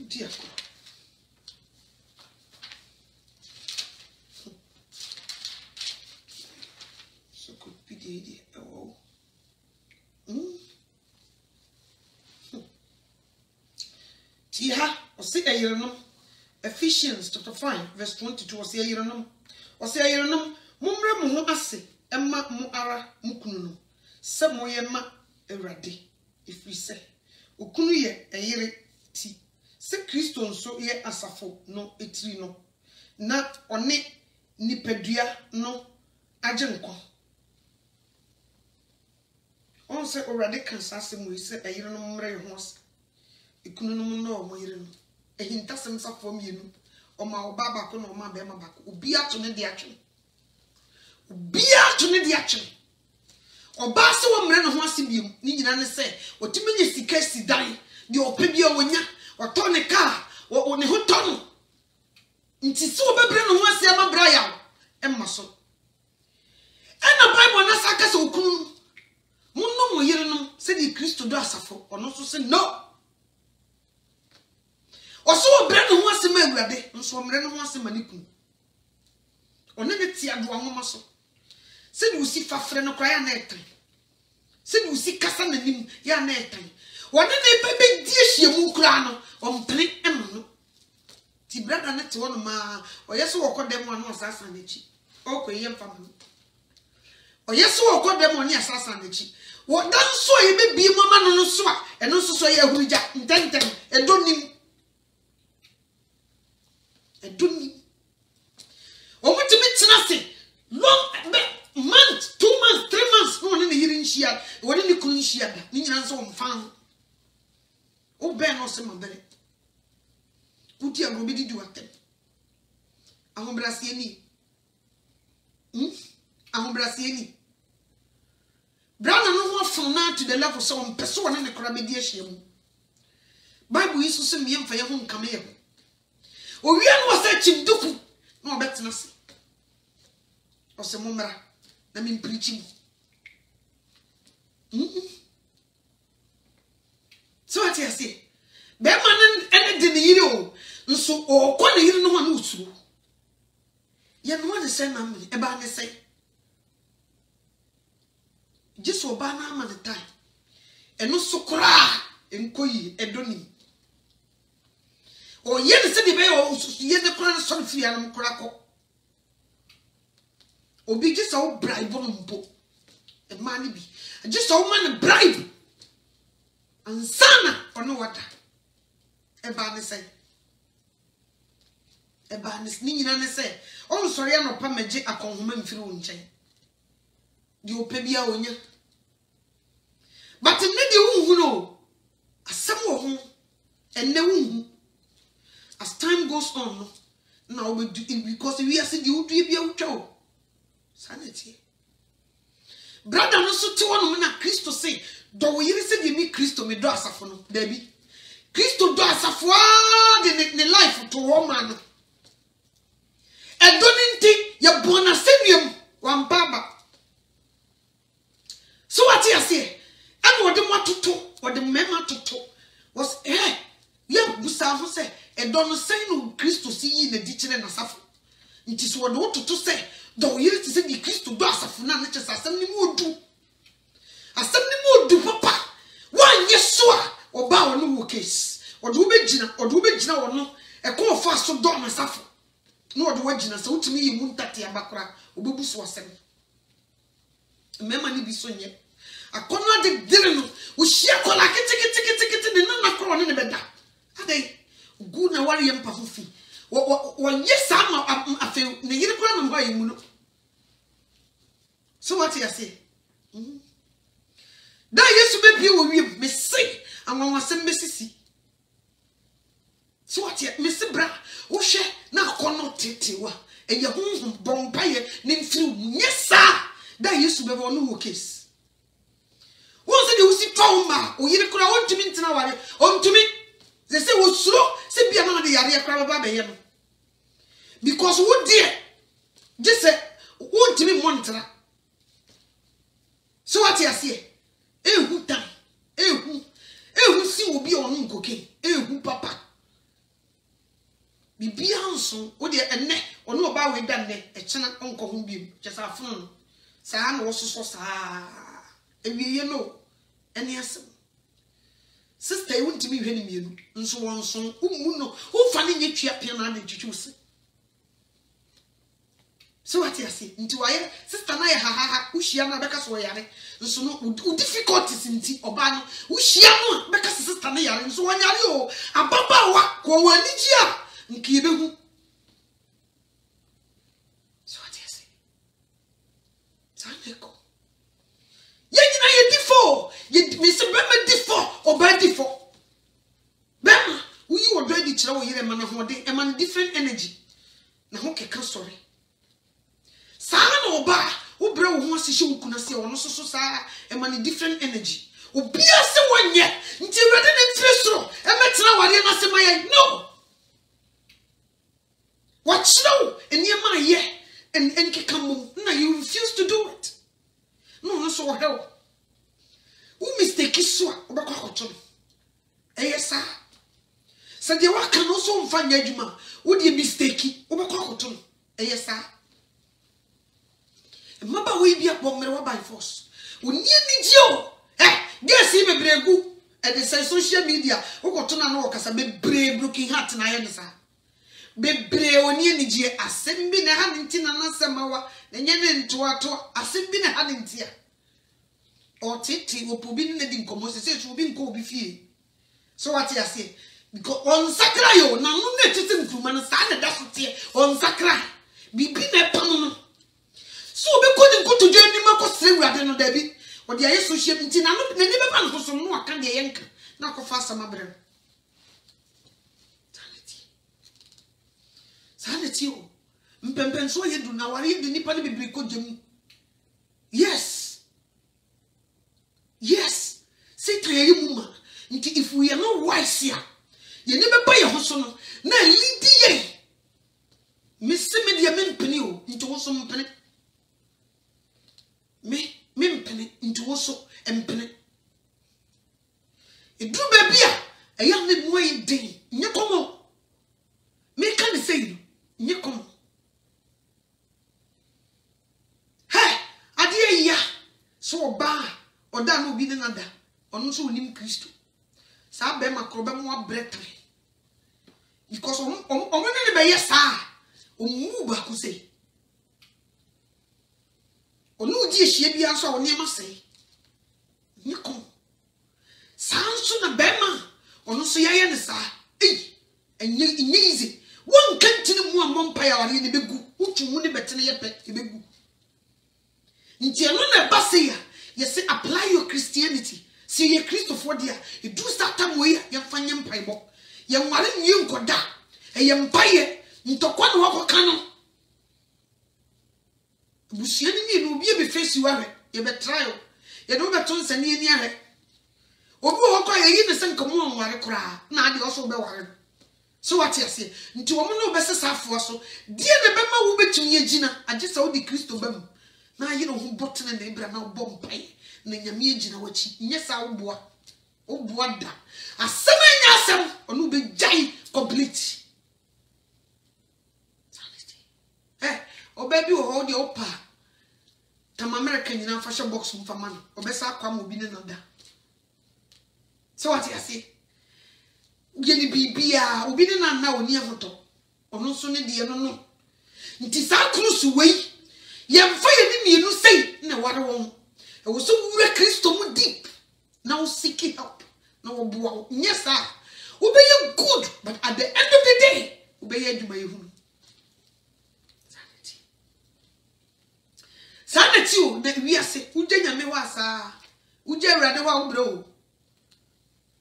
dear so could be the oh tiha o se ayirano Ephesians chapter 5 verse 22 o se ayirano mumre mo ho ase emma mo ara mukunu no se mo ye ma ewrade ifri se okunu ye eyire ti se Kristo nso ye asafo no etiri no na one nipadua no agenko on se already kansase mu ise eyire no mmre ho asa ekunu no mu na o mo yire no ehintasem safo mienu o ma oba bako na o ma be ma bako obi ato ne de atwe oba se wo mmre no ho ase biem ni nyina ne se otimi nye sika si dan de opebia wonya wato ne ka wo ne ho tono nti se obebre no ho ase ama bra yawo emma so ena bible na saka se okunu munno mo yire no se di Kristo do asafo ono so se no oso obre no ho ase ma awurade nso mmre no ho ase ma nikunu one ne ti ado anwoma so se di usi fafre no kra ya na etan se di usi kasa nanim ya na etan one ne bebe di ehyiemu kra no ompene ema no ti brada ne te wono ma oyeso wokodem anu asasa na chi okoye mfama oyeso wokodem oni asasa na chi wo dan so ye bebi mama no so a eno so ye ahuruja ntentem edonim omutimi tenase long month 2 months 3 months no ne yiri nhia woni ne kunu nhia da ni nyina nso omfan o be no se mabere uti agobi di watem ahombrase ni brana no ho afon na to the level so ompeso woni ne kora be di ahia mu bible yiso se miemfa ye ho nkame ye owia no wasa chimduku no obetena se ose momra na mi preaching so what you say be man ene de ne yire o nso o kwa ne yire no ho na usuru ye no ne se na me e ba ne se jiso ba na ama the time eno sokora enkoyi edoni o ye ne se de be o ye ne kora na so fi ya no kora ko obi just so bribe on mpo e mani bi just so man bribe ansana ono wata e ba ne say e ba ne ni nyina ne say on sori ya no pa magi akonhoma mfiri wo nchen di opebia onya but ne di unhu no asem wo ho enne unhu as time goes on no na we do because we are see di udu bia utwa sanity brother no so ti wono na Kristo say do we yiri say mi Kristo me do asafo no dabi Kristo do asafo de ne life to woman e do nti ye bona senuam wan baba so what you say and what the matoto what the mema toto was ye busa ho say e do no say no Kristo si yi na di kire na asafo nti so what the toto say do you to say the Kristo do asafo na che asem ni modu papa wan yeso a oba wonu wo case odu be gina wono e ko fa so do na asafo no odu wa gina so utimi yi mu ntate abakora obebu so asem mema ni bi so nye akono de dire no wo hia kola kiti ne na kro ne beda adai gu na wari yem pa fofi wo yesa ma afi ne yiri kura no ho ayimu no so what you say da yesu be bi wo wiem me say anwan wasem mesisi so what you me se bra wo hwe na akono tetewa eye honhom bompaye ne mfiri nyesa da yesu be no wo case wo se de usi trauma o yiri kura won tumi ntina ware on tumi they say wo suro se bia na de yare kura baba be ye no because wo die just say won tumi monitor so what you say ehu tan ehu si obi onu nkoke ehu papa bibia nso wo de enne onu oba we da ne e chena onko ho biem chesa afun saa na wo soso saa ewiye no ene asem sister you ntimi hwe ni mienu nso wonso umu no wo fa ne nyetwa pia na de twitwu se so what you say nti waye sister na ye ha ushia na beka so yare nso no difficulties nti oba no ushia no beka sister na yare nso wanyare o ababa wa ko wani ji a nki behu so what you say saneko ye nyina ye difo ye me se bema difo oba difo bema uyi odo di kire wo yire ma na ho de e man different energy na ho keka story sana oba wo bre wo ho asihye wo kuna se wono soso saa e man different energy obia se wonye nti rede ne tire soro e metena ware na se maye no what you eniema ye en keka mum na you refuse to do it no so help who mistake so obekwa koto eyesa se de waka no so mfanya adwuma wo de mistake obekwa koto eyesa maba we bia bomere wa by force woni ni gio guess e bebregu e de social media wo koto na no kasa bebre broken heart na ye ne sa bebre oni ni gie asem bi na ha nti na nasemawa na nye ne ntoato asem bi na ha nti a o titi opobi ne di nkomo se se obi nko obi fie so what you say because on sakra yo na no na titi nkuma no sa na da so tie on sakra bibi na pam no so be ko ni nkoto dwa ni makosre wurade no da bi o de aye social nti na no ne be pa no so no aka de yenka na ko fa sama bre sanity o mpempen so ye du na ware ye du nipa ne bibiri ko gem yes say tayari muma nti if we are not wise here ye ne be ba ye ho so no na lidi ye misse me de mempene o nti wo so mpene me mpene nti wo so empene edu ba bia eya ne mo yi den nye komo me kan say nye komo hey ade ya so ba oda no bi ne nada onu so onim Kristo sa be makro be mo abretre because omo ne be yes omu ba ku say onu di ehie bia so oni ma say nye komo sanso na be ma onu so yaye ne sa enye easy won kantini mu amompa ya ware ne begu utu mu ne betene ye pe begu nti eno na ba say ya you say apply your Christianity see ye Christo for dia you do start time we ya fanye mpaibo ye nware nyi nkoda ye mpaye ntokwa no wakoka no busuani ni no bia be face you are ye be try ye do be ton sane ani are obi wo kwa ye yi ne sen komo nware kura na ade oso be ware so what you say nti wo mo no be sesafo so die ne be ma wo betumi agina agisa wo di Kristo bam na ye no hu botene na ibra na bompai na nyame agina wachi nyesa wo boa da asem anya asem onu be jai complete obabi wo ho de opa tam America nyina fashion box mfama no obesa akwa mo bi ne nada so what you say ugeni bibia obi ne na oni ahoto ono so ne de no nti sa krusu wei ye mfa ye ni mienu sei na ware won e wo so wura Kristo mu deep na wo seek help na wo boa nyesa wo be ye good but at the end of the day wo be ye aduma yehu sanity o na wiase uje nyame wa sa uje awrade wa wo bre o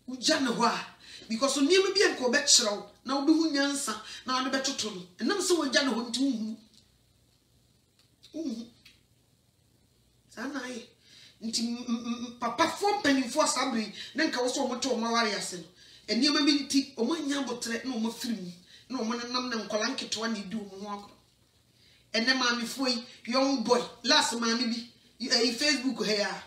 uja ne ho a because oniam bi enko be kyerɛw na wo be hu nyansa na wo be toto no enam se woja ne ho nti sana ye nti papa fo panifo asabri na nka wo so omoto omaware ase no eniam bi nti omanya botre na omafirim na omonam na nkola nketo na idu ho akro ene maami foi young boy last maami bi Facebook here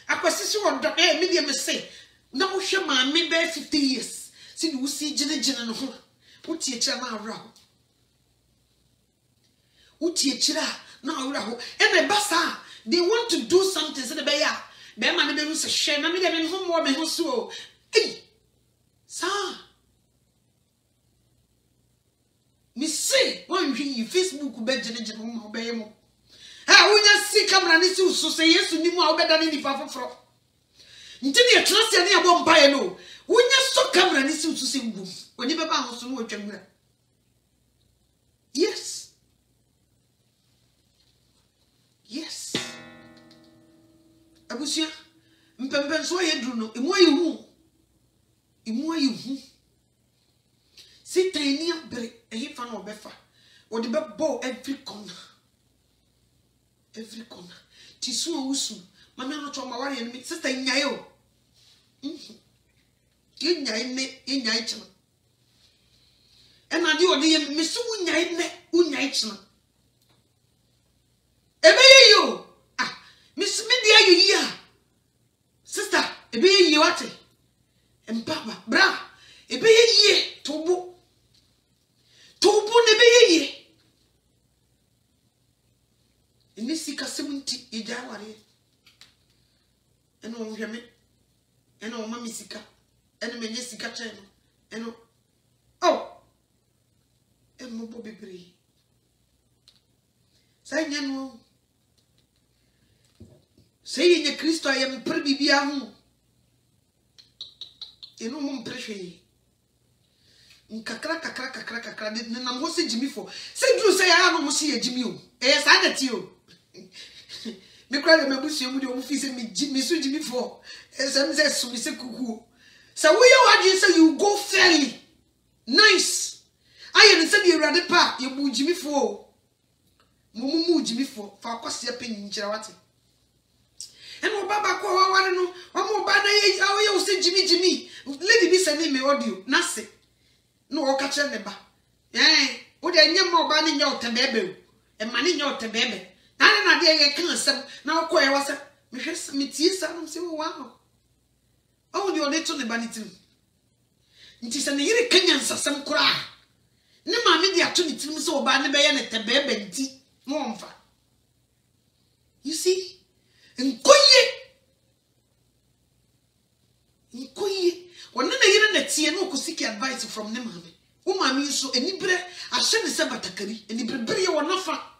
akwasisi wo do me de me say na wo hwe maami be 50 years si ni wo si gine no ho wo tie kira na awra ho wo tie kira na awra ho ene basa they want to do something so the be ya be ma ne be se hwe na me de me ho mo me ho so sa mi say won hwi Facebook be gine ho be yemo ha wonya camera ni si uso say yesu ni mu a obeda ni nipa foforo nti ne trust ne abo mpae no wonya so camera ni si uso say ngum oni beba ho so no atwamura yes abusia mpembe so ye duru no emu ayi hu sitani abre ehi fa no obefa odi bebo every corner tisu owusu mama no choma ware enemy sister nyae o nyae chima ena di odi ye mesu nyae chima ebe ye yo miss media you ya sister ebe ye wate empapa bra ebe ye tobo ne be ye ini sika 70 ija ware eno hweme eno mama sika eno menye sika cheno eno emo bo bebre sai nyano sei nye Kristo ayem per bibia hu eno mo mprehwe kakra ne nam ho se jimi fo se duru se ya no mo se ya jimi o sa na ti o me kra le mabusu mu de o fi se mi jimi so jimi fo se mi se su mi se kuku so we you wadin say you go fairly nice aye ne se bi urade pa ye bu jimi fo mu jimi fo fa kwase penyin kira wate eno baba ko waware no wa mo ba na ye awo ye se jimi lady bi se ni me audio na se no o ka kire ne ba o de nyem mo ba ni nya otebebe e ma ni nya otebebe na de ye kan asem na o ko ye wasa me hwes me tie sa no se wo wa no o de o de to ne ba ni tim nti se ne yire kanya nsasem kura ne ma me de ato ni tim se o ba ne be ye ne tebebe nti mo mfa you see nkoye wonna na yire na tie no ko seek advice from ne mame wo mame so enibre ahye ne se batakari enibre bere ye wona fa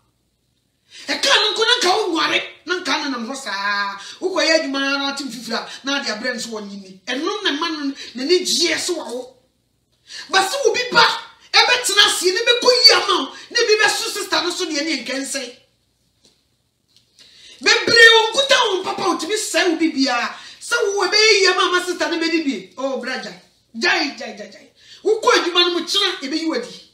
e ka no ko na ka wo nware na nka na nam ho saa wo ko ye adwuma na atim fifira na ade abre nso wonyini eno na ma no na ne gie so wo ba se wo bi ba e betena sie ne be koyi ama ne bi be su sister no so de ne nkense bebre onkuta on papa otimi sai ubi bia sa wo be yi mama sister ne be di bi oh braja jai wo ko adwuma no mu kira e be yi wadi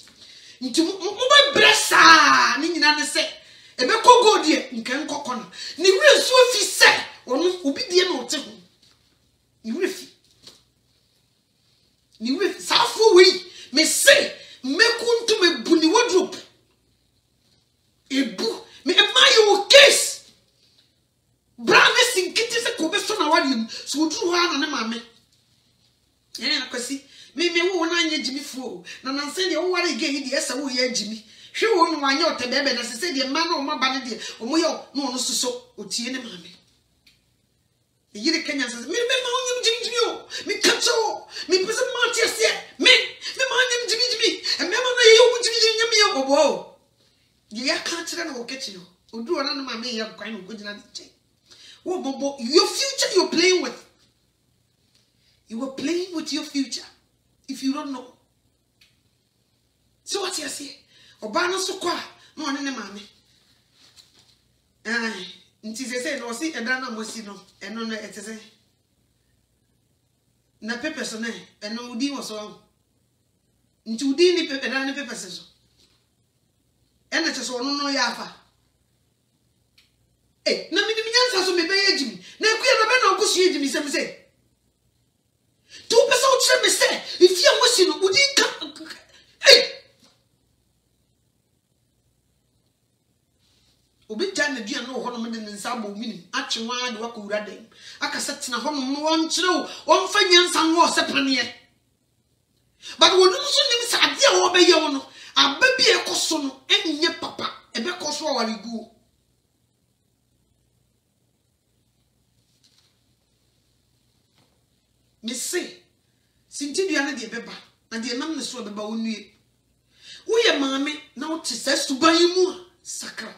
nti mo be bresa ni nyina ne se e be kogo die nkan kokona ni wi so fi se onu obi die na ote ho ni wi sa fo wi me se mekuntu me buni wardrobe ebu me emayo case brand sinkiti se ko be so na wadiem so duru ha na ne mame akwasi me wo na anya jimi fuo na nanse de wo ware ge yi de esa wo ye jimi hwe wo no anya otebebe na se de ma na o ma ba ne de o mo yo no no soso otie ne mame yire kenya se me ma onyum jimi o me kacho me pese ma tie se me ma onyum jimi e me ma na ye o jimi nyam ye obo ye ya ka kire na wo kechi o odu ona no mame ye kwan no go jina de oh, Bobo, your future you're playing with. You were playing with your future. If you don't know. So what you say? Obano so kwa no ane ne mame. Nti se no si edana mosi no. Eno no etese. Na pepe so ne, eno udi wo so. Nti udi ni pepe edana ni pepe so. Ena che so no ya afa. Na mi nyansa so me be yejimi na ekuya na be na ogusu yejimi se me se tu pesa o tire me se ifia mosi no udi ka obi jan na dua no ho no me de nsa bo minim atwewa de wakowura dem aka setena ho no won kire o mfa nyansa no o sepene but wonu so nim sa ade a wo be ye wo no aba bi ekoso no enye papa ebe koso o ware gu me say sinti dua na de beba na de nam ne so beba wonue wo ye maame na wo te sa suban mu sakra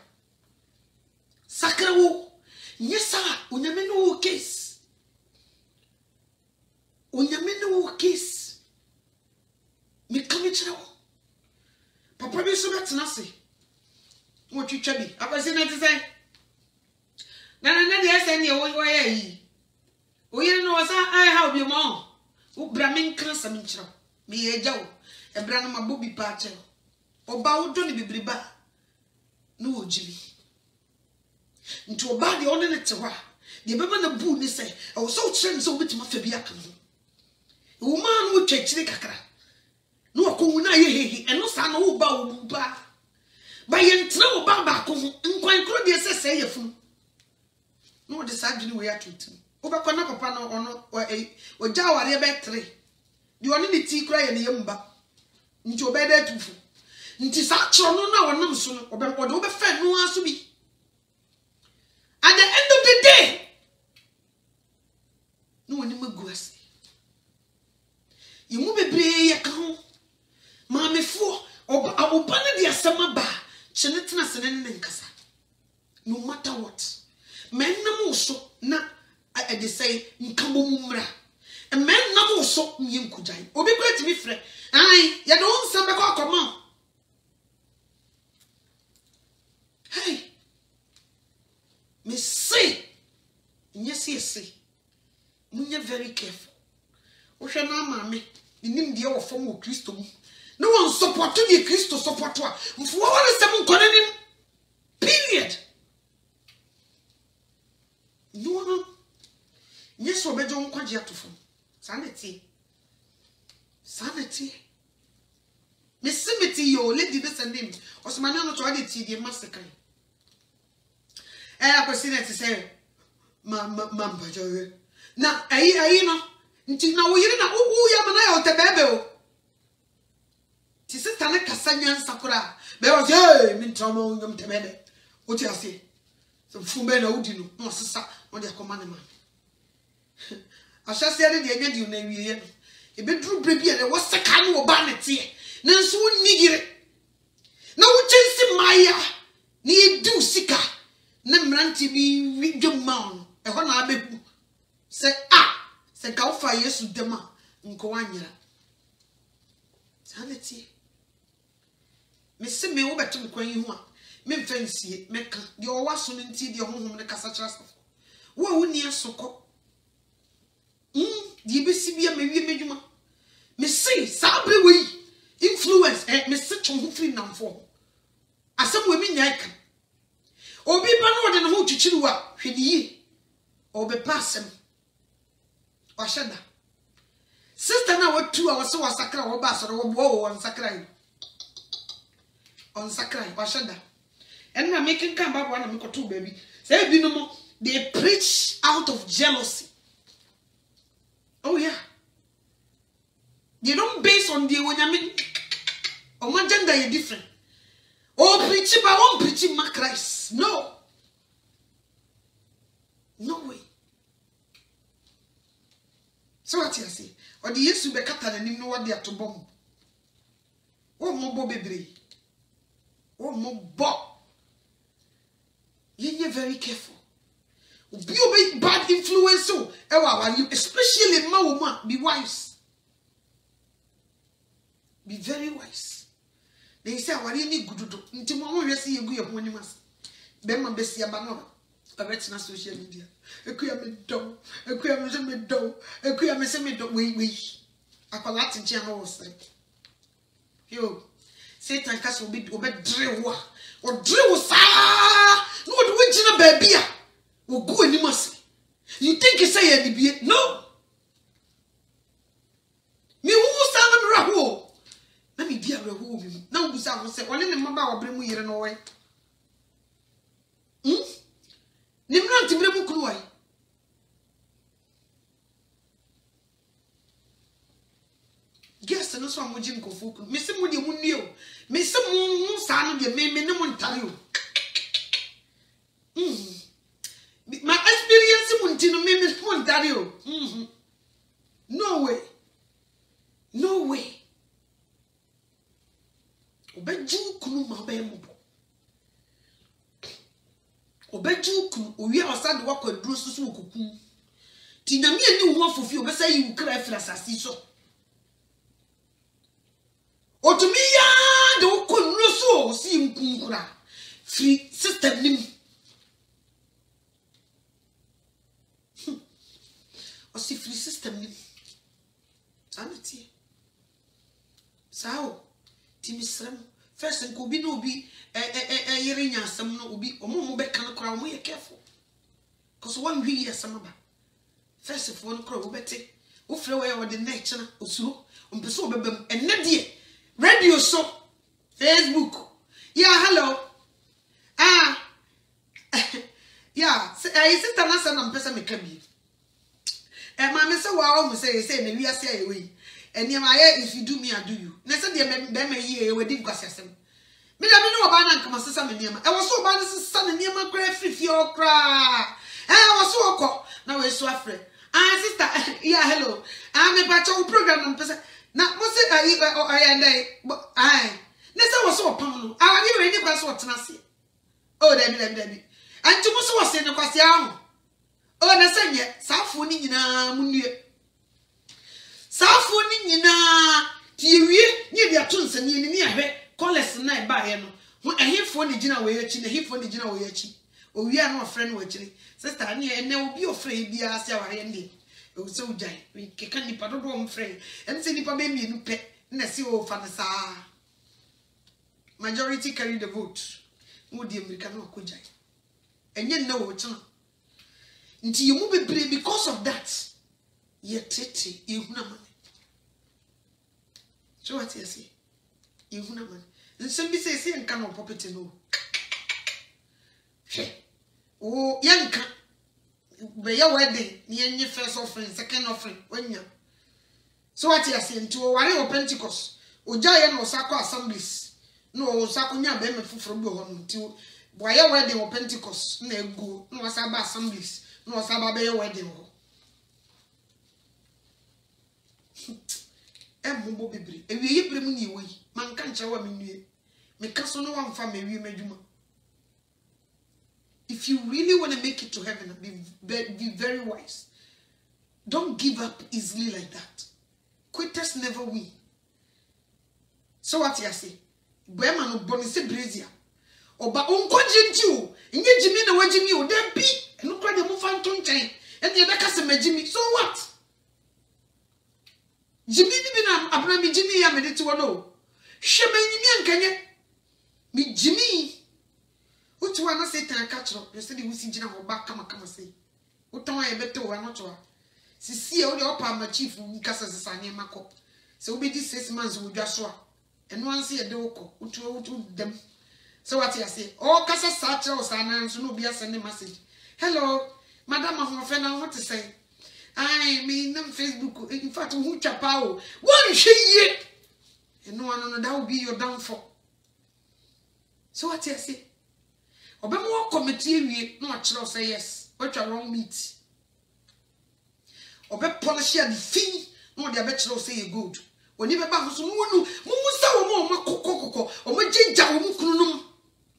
sakrawo nyesa onyame no case onyame no case me come chira papa bi so betena se wo twitwa bi akwase na ti say na de ese ne wo ya yi oyin no wasa ai ha obi mo wo bra men kan sam nchira me ye jawo e bra no mabo bi pa che oba wo do ne bibriba no wo jibi nti oba de one ne te wa de beba na bu ni say e wo so kire ne so betima fa bi aka no wo ma no wo twakire kakra no ko wuna ye hehe eno sa na wo ba wo ba ba ye ntra wo ba ba ko nkwan kro de se ye funu no de sa dwene we atutu wo ba kwana papa no ono o jaware be 3 di oni ni ti kra ye ne yemba nti obeda tufu nti sa chiro no na wonam so no obe fa no aso bi at the end of the day no woni maguase yimu bebre ye ka ho maamefo oba ne de asema ba chene tena sene ne nkasa no matter what men nam so na de say nkamo mumra men nam so nyinkujai obi kura timi frɛ ai ya do nsa be ko akoma hey me say yes munya very careful wo hwɛ na maame nim de wo fam wo Kristo mu no one support the Kristo support wa mfo wo le sem nkonenim period no yes obejo nkwaje atofo sanity me simiti yo lady this and him osmani no to ade ti de massacre akwesi na ti say mamba jowe na ayi no nti na wo yiri na wo ya mana ya otebebe o ti sister na kasanya nsakura be o je mi ntramo nyom tebebe o ti ase so fumbe na udi no sisa o de akoma ne ma ashase ade de enya di na wiye no e be duru brebi e wo seka no oba ne tie na nso nigire na wo chensi maya ni du sika na mranti bi dwemma e ho na abeku se se ka ufa Yesu dema nko wanyira sanity me se me wo betum kwan yi ho a me mfansie meka de o waso no nti de honhom ne kasa kyerasofo wo ni asoko di besi bia me wie medwuma me se sabre we influence me se chonho free namfo asem we me nyai ka obi ba no de no ho twitwiri wa hwediye obe passem washada sister na watu a wase wasakra wo ba so wo bo wo nsakra on sakra washada and na making come back one me to baby say bi no mo they preach out of jealousy. Oh yeah, they don't base on the when I mean or my gender is different. Oh preaching by one preaching my Christ. No way. So what you say? Or the Yesu be kata na know what they are to bomb. Oh mo bo bebre. Oh mo bo. You're very careful. Be bad influence so especially ma woman be wise. Be very wise. They say awari ni gududo nti mo won hwese yegu ye ho animas be ma besi aba no abetina social media ekuya me do ekuya me se me do we akwala tinche no wo say yo Satan cast will be drew or drew sa no do we jina baby a wo go animas you think you say any be no me who stand me raho na me dia raho bi na wo sa wo say one ne maba wa bremu yire no we ni mra ti bremu kunu wai guess no so amojim ko fuku me se mo de munni o me se mo sa no de me ne mo ntare o my experience muntino me mo ntare o no way obeju kunu ma ba mo bo obeju betu ku owi awasa de wakwaduro susu okuku ti na me ani wo afofi obesa yi ukra afira sasi so otumi ya de okonuro so si nkunkura free system nim o si free system nim sanity sao ti misrem first nko bi no bi yere nya asem no obi omo be kan kora omo ye careful cause one we year asem ba first of all kora obete wo frɛ wo ya wo de next na osuro ompese obebam enne de radio so Facebook yeah hello yeah sister na say na mpese meka bi ma me say wa o say na wi ase aye we eni ma ye if you do me I do you na say de me ye we di kwase asem me da me no oba na nkama sesa me niema e wo so oba na sesa na niema kra fifi okra wo so okọ na we so afre sister yeah hello me pa cho program na mpese na mo say ayi ndai na say wo so opam no awade we ni kwa so otena se oh dabi anti mo so wo se ne kwase ahu oh na say nye safo ni nyina munue safo ni nyina ti ewie ni bia to nsani ni ahwe college na ba ye no ho ehifo ni gina we yachi na ehifo ni gina we yachi owie na ofre no wachiri sister ni ene obi ofre bia ase aware ndi o se ujai keka nipa dodo omfre em se nipa be mienu pe na se o fa na sa majority carry the vote mo di america na akojai enye na wo chana nti yemu bebre because of that ye tete ehuna man so what you say ehuna man nsem bi say nka no property no oh yanka be ya wedding ni enye first offering second offering wanya so what you say nti o ware o Pentecost o jaye no sako assemblies no o sako nya be me foforo bi ho no nti bo ya wedding o Pentecost na egu no wasaba assemblies no wasaba be ya wedding ho embo bebre ewie yebrem ni ewi man kan kire wa menue me kaso no wa mfa me wie madwuma. If you really want to make it to heaven, be very wise. Don't give up easily like that. Quitters never win. So what you say? Bema no bonise brazia. Oba unko jinju. Inye jimi na wajimi o dempi. Eno kwa de mu fanton chen. Ene ye beka se majimi. So what? Jimi ni bi na abna mi jimi ya mediti wono. Hweme nyimi ankanye. Mi jimi. Utu wana Satan catch up. You said you see Jina back kama say. Utawan e beto wa no to. Sisi e wo de opa ma chief nkasa sesane mako. Se obi di 6 months wo dwa so a. Eno anse e de woko. Utu dem. So what you say? Oh kasa sa kire o sana nso no obi asend message. Hello, madam ahofe na what to say? I mean na Facebook in fact who chapa o. Won hwe ye. Eno anu no that will be your downfall. So what you say? Obemo committee wie no akire say yes what you wrong meet obe polish the fee no dey be kire say you good oni be ba so mu sa wo mo kokokoko o mo jinja wo mu kununum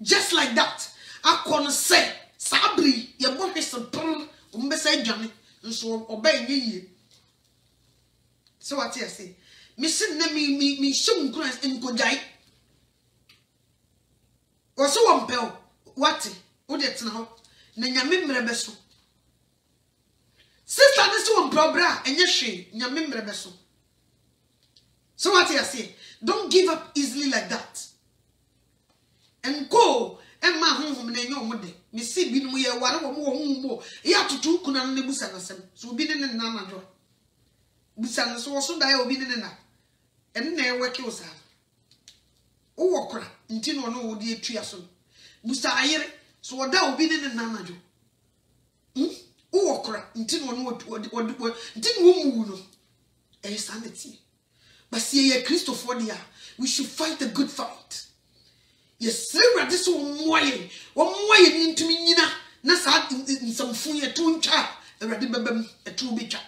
just like that akon say sabri ye bo hwese pon o mo be say dwane nso oba enye so what you say me sin na me shum nkran nkojai o so wo mpel what? Who did now? Nyame mrebeso. Sister, this one probra and yeshi, nyame mrebeso. So what you say? Don't give up easily like that. And go and my home in your mode. Me see bin we are one more. Ya to two kuna ne busa na sem. So be in na majo. Busa na so die obi ne na. And na work you sa. O okra, nti no no wo de atua so. Busa ayere so oda obi ne nanajo okra nti no nti no mu no sanity but see ye Christopher dia we should fight a good fight. Yes ready so moye ni ntumi nyina na sa nsamfu ye to ntwa ready bebam etu betwa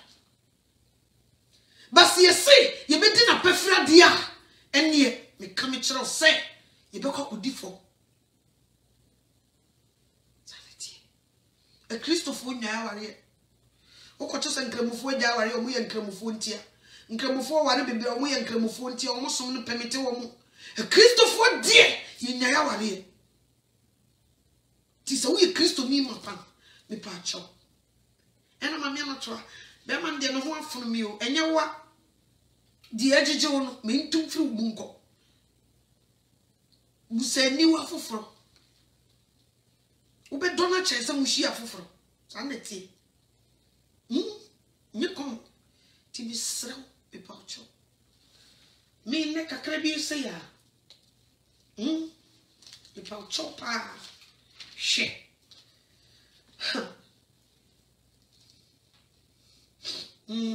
but see say ye be di na pefra dia ene me kam kire say ye be kwa odifo. A Christopher Nyawari. Okoto se nkramufo agya aware omo ye nkramufo ntia. Nkramufo ware bebe omo ye nkramufo ntia omo som no permit wo mo. A Christopher die ye nyaya ware. Ti se wo ye Christo mi mapa me pa cho. Ena ma me na to. Be man de no ho afunu mi o. Enye wa di agege wo no me ntum firi bunko. Busani wa foforo. Ube dona chese mushi afoforo. Sa na ti. Me come to be slow about you. Me neck a crabby say ya. About chopper. Shit. The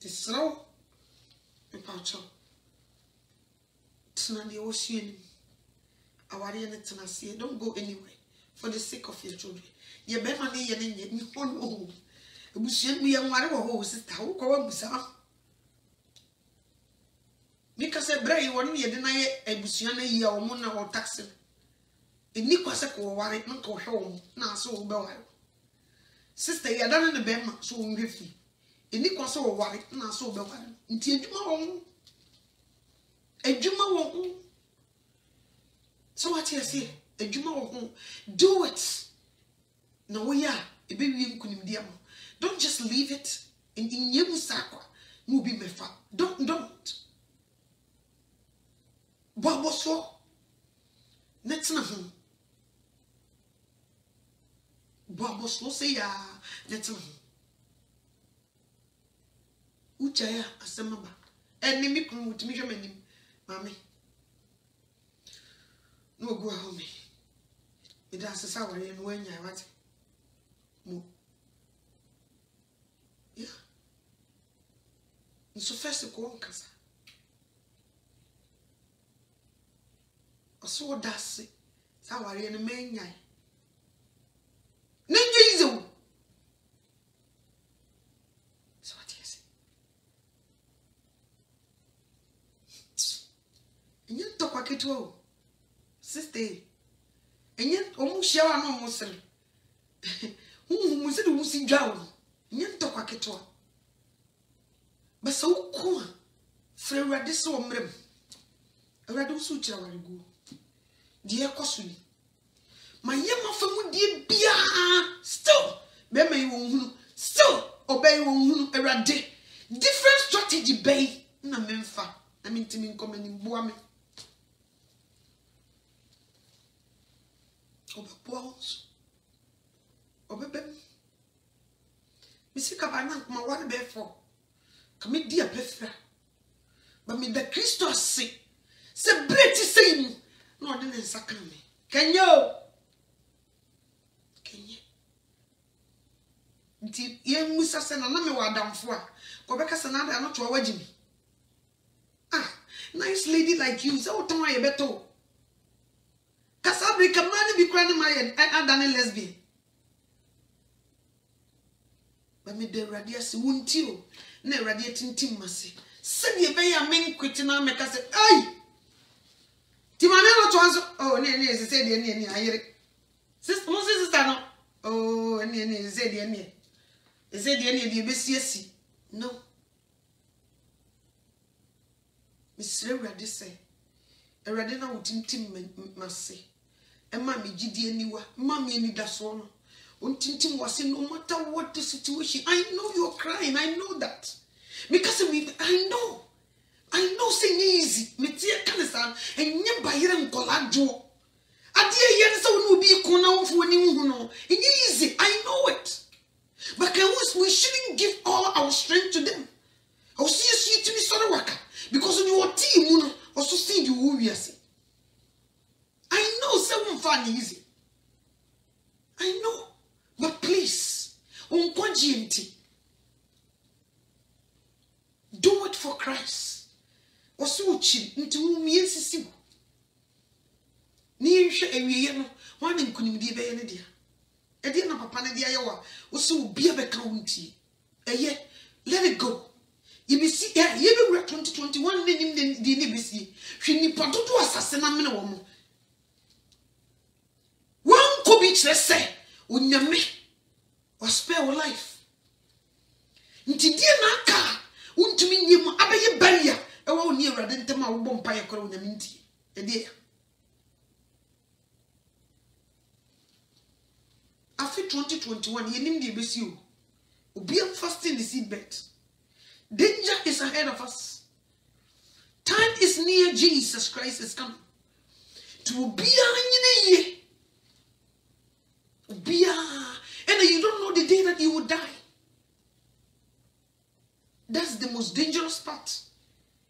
slow about you. Tana the ocean. Our tenacity. Don't go anywhere for the sake of your children. Ye be mani ye ni hono. Ebusuan mi ye nware wo ho sister wo kwa wabusa. Mi ka se bra yi wonu ye de na ye ebusuan na yi a wo na wo taxi. Eni kwa se ko ware na ko hwe wo na so wo be ware. Sister ye dan na be ma so wo nhwefi. Eni kwa se wo ware na so wo be ware. Nti edwuma wo. So what you say? Edwuma wo. Do it. No, yeah, a baby don't just leave it in Yemusakwa. Mubi mefa. Don't. Baboso. Netna hum. Baboso say ya netna hum. Uchaya asemaba. Enemy kumutimisha menim. Mami. No go home. It has a sour and when you what? Yeah. So first of all, casa. I saw that's it. So I in a main yai. Ninja. So what is it? And you talk like it all. Sister. And yet almost shower no more. Who said who see drown? Nyen to kwaketwa. Ba so ko frɛ Awurade se omrem. Awurade wo su kira warego. Die ekosuni. Ma yema fa mu die bia still be mai wo hunu. Still obey wo hunu Awurade. Different strategy bay na memfa. Na mintimi nkomani boa me. Obapos. Obebem. Misika bana ma wan be for. Kami dia befra. Ba me da Christo se. Se breti sei mu. No de nsaka me. Kenyo. Kenye. Nti ye musa se na me wadamfo a. Ko beka se na da no to wagimi. Ah, nice lady like you. So ton aye beto. Kasabri kamani bi kra ni mayen adane lesbian. Me de Awurade se wonti o na Awurade tintim mase se de be ya men kwiti na me ka se ai ti ma me no to anso oh ne se de ne ayere sister mo sister no oh ne se de ne de be siesi no me sire Awurade se Awurade na wotintim mase e ma me gidi aniwa ma me ani da so no untintim was no matter what the situation. I know you're crying. I know that. Because I know saying easy. Me tia kanisa and nye bayire nkolajo. Adie yen so no bi ko na wofo ni hu no. Easy. I know it. But we shouldn't give all our strength to them. I will see you to be sorry waka because on your team no also see you who we are. I know some fun easy. I know. But please, do it for Christ. Also, into me and near a one in couldn't be a idea. A dear papa, Yawa, also be a county. A year, let it go. You be see, you be 2021 name the NBC. She need to assassinate a woman. One could be each let's say unyame was spare your life. Nti die na aka untumi nyem abeye barrier e wo ni Awurade ntem a wo bompa ye kora unyame nti e die after 2021 yenim de besi o obi am fasting the seedbed. Danger is ahead of us. Time is near. Jesus Christ is coming. To be a and you don't know the day that you will die. That's the most dangerous part.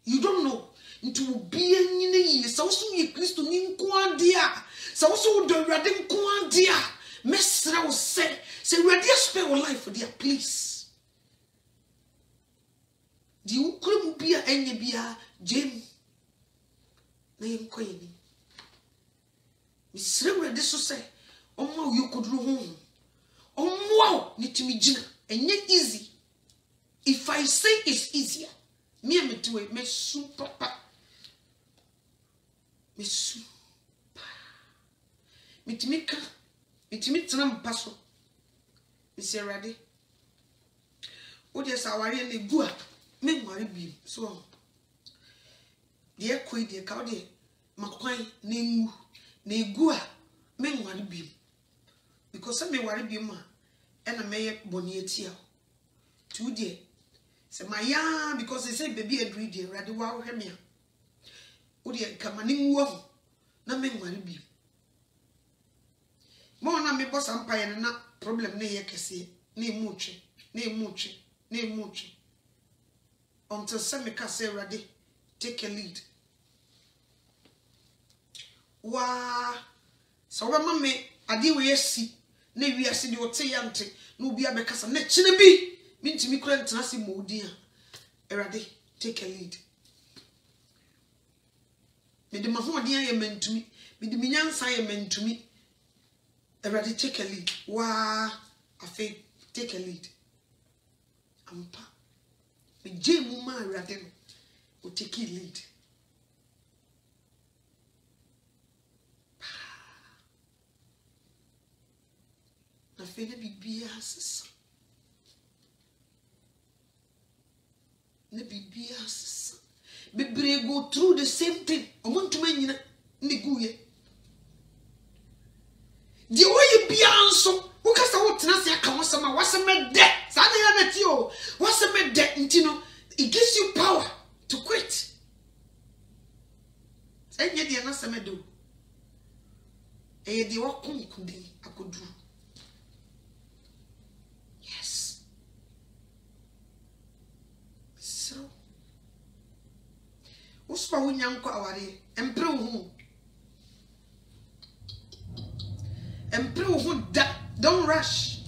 You don't know. To be a so ye Christo nin quandia. So the radin quandia. Mesra will say ready spare your life for dear, please. The ukrum bia enye bia Jim. Name queen. Miss Ready so say. Oh, you could room. Oh, wow, need to me Gina, and yet easy. If I say it's easier, me and me do it, me super papa. Me super. Me to me can, me to me tram passo. Miss Ready. Oh, yes, I worry and the gua, me worry be so. Dear Quay, dear Cowdy, Maquai, ne gua, me worry be. Because I may worry be ma, and I may boniatia. 2 dear. Say my ya, because they say baby a dream dear, rather wow hemia. Would you come in war? No men worry be. More na me boss empire and not problem ne yakasi, ne muchi, until Semika say ready, take a lead. Wah, so when me, I deal with see. Ne we ase de ote yante no obi abekasa na chine bi mintimi kura ntenase modi a Erade take a lead. Me de mahodi aye mantumi me de minyansa aye mantumi Erade take a lead. Wa afi take a lead. Ampa me jemu ma Erade no o take a lead. Na fene bibia sesa. Ne bibia sesa. Bebre go through the same thing. Omontuma nyina ne guye. Di oye bia nso, wo kasa wo tena se aka wo sama, waseme de. Sa na ya na ti o. Waseme de nti no, it gives you power to quit. Say nye de na seme do. E de wo kunkudi akodu. Uspa wunyanko aware empre wo hu da don't rush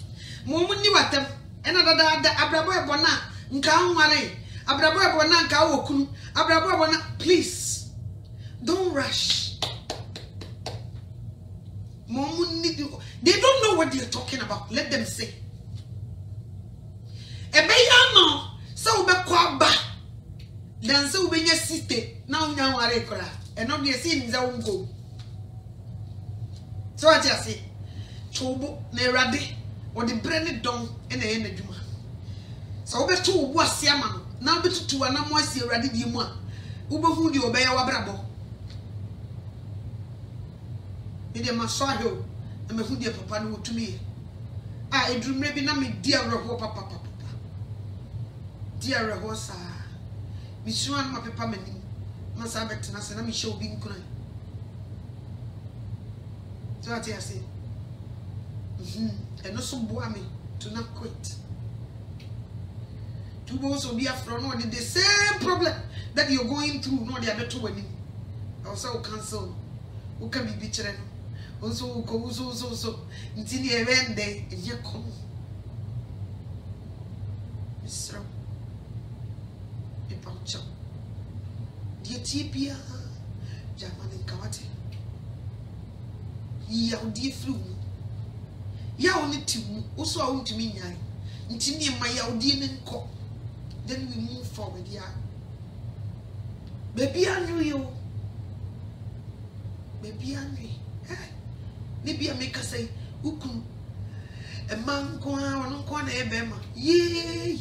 mo ni watam ena da abrabo ebona nka anware abrabo ebona nka wokunu abrabo ebona please don't rush mo ni they don't know what they're talking about. Let them say ebeya no so be kwa ba dan se ubenya siste na unya ware kora eno de se nza wonko so ati ase chobo na Erade o de brene don ena ye na dwuma so obeto obu ase ama no na obetutu anamo ase Erade di mu a ubehu di obeya wabrabo ide maso ahio na mehu di papa no wotumi a edrumre bi na me di awreho papa di awreho sa Mishuan ma pepa mani masa betena se na mi show bi nkuna so ati ase eno so boa me to not quit to go so be afro no the same problem that you're going through no they are better when also cancel o can be chere no also ko so ntini evende enye kom misro die tipia jamani kawate ya odi flu ya oni timu oso a untimi nyai ntini ma ya odi ne nko then we move forward ya baby anu yo baby anu ne bia make say ukunu e man ko ono ko na ebe ma ye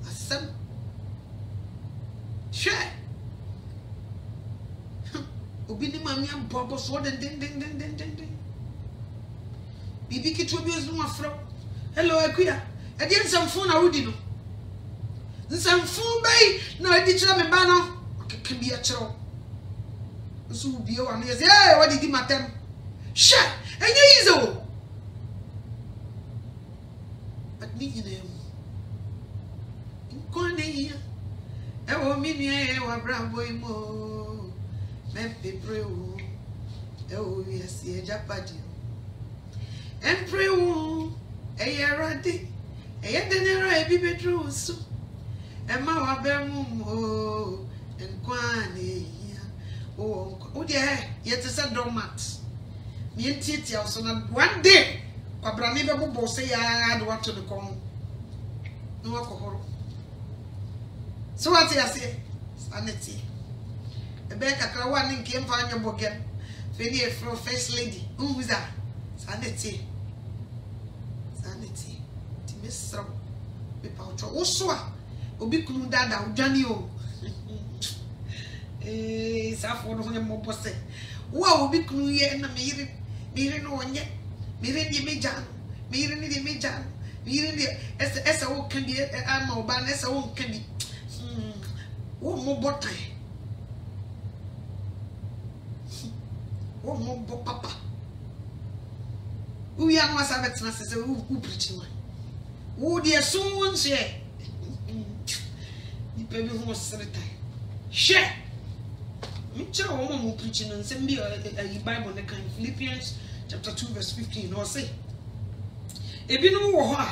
asem she obi ni mami ambobo so den bibi kitwa bi ozu afro hello akuya e di nsamfo na wodi no nsamfo bai na adi kira me ba no okeke bi a kiro nso bi e wa no ye say wadi di matem she enye yizo but ni nyina ko ne ya e wo mi ni e wa bravo imo me pebre o e o yes e japadi emprewo eyarade eyedenera ebibedru so ema wa bemu mo enkwane ya o de yete se domat mi entitia so na one day kwabra me bebo se ya de wato de kom no wakohoro so what ya say sanity ebe kakra wa ne nke mfa anya bogen fe ni e first lady uza sanity Timesra me paucho oswa obi kunu dada odwane o safo no honya mobose wa obi kunu ye na mire no onye mire ni meja mire ni de meja mire ni esa wo kan bi ama oba na esa wo kan bi wo mobotan wo mobo papa we are not sabet na se who preach one wo de so nche ni pe bi ho sreta she mi chira wo mo preach no nsem bi Bible na kan Philippians chapter 2 verse 15 no say ebi no wo ho a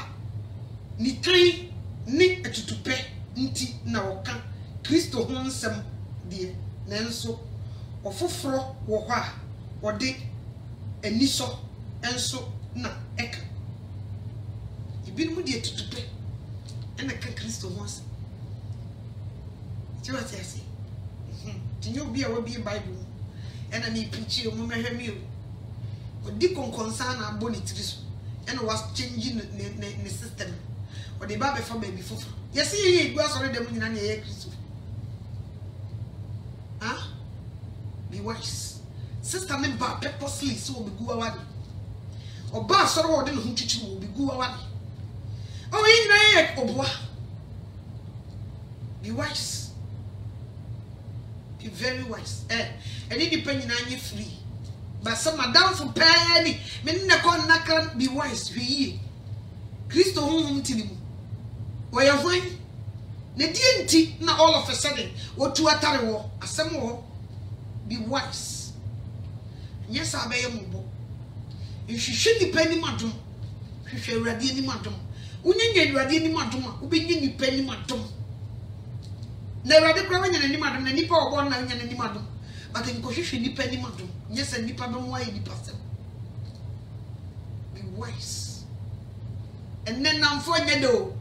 ni tan ni etutupe nti na woka Kristo ho nsem de nanso ofoforo wo ho a wode aniso enso na eka ibinmu die tutupe ena ka Kristo ho ase tiwa tiase tinyo bi a wabi Bible ena mi preach o mo mehwemi o odi konkonsa na aboni triso ena was changing ne system o de ba be fa baby fofo yesi ye igwa sori dem nyina na ye Kristo be wise sister me ba purposely so be gu awadi oba soro wo de no huchichi wo bi gu awadi o yin na ye obwa be wise be very wise any depend na anye free but some madam for penny me na kon nakra be wise hwi Kristo honhom tinimu wo ye hwan na die nti na all of a sudden wo tu atare wo asem wo be wise yes abaye mubo ihwehwe nipa ni madom hwehwe awrade ni madom unyenye awrade ni madom a ubenye nipa ni madom na awrade kwa wanya ni madom na nipa obo na wanya ni madom but nko hwehwe nipa ni madom nyesa nipa be mo ayi nipa sem be wise and then am for nyedo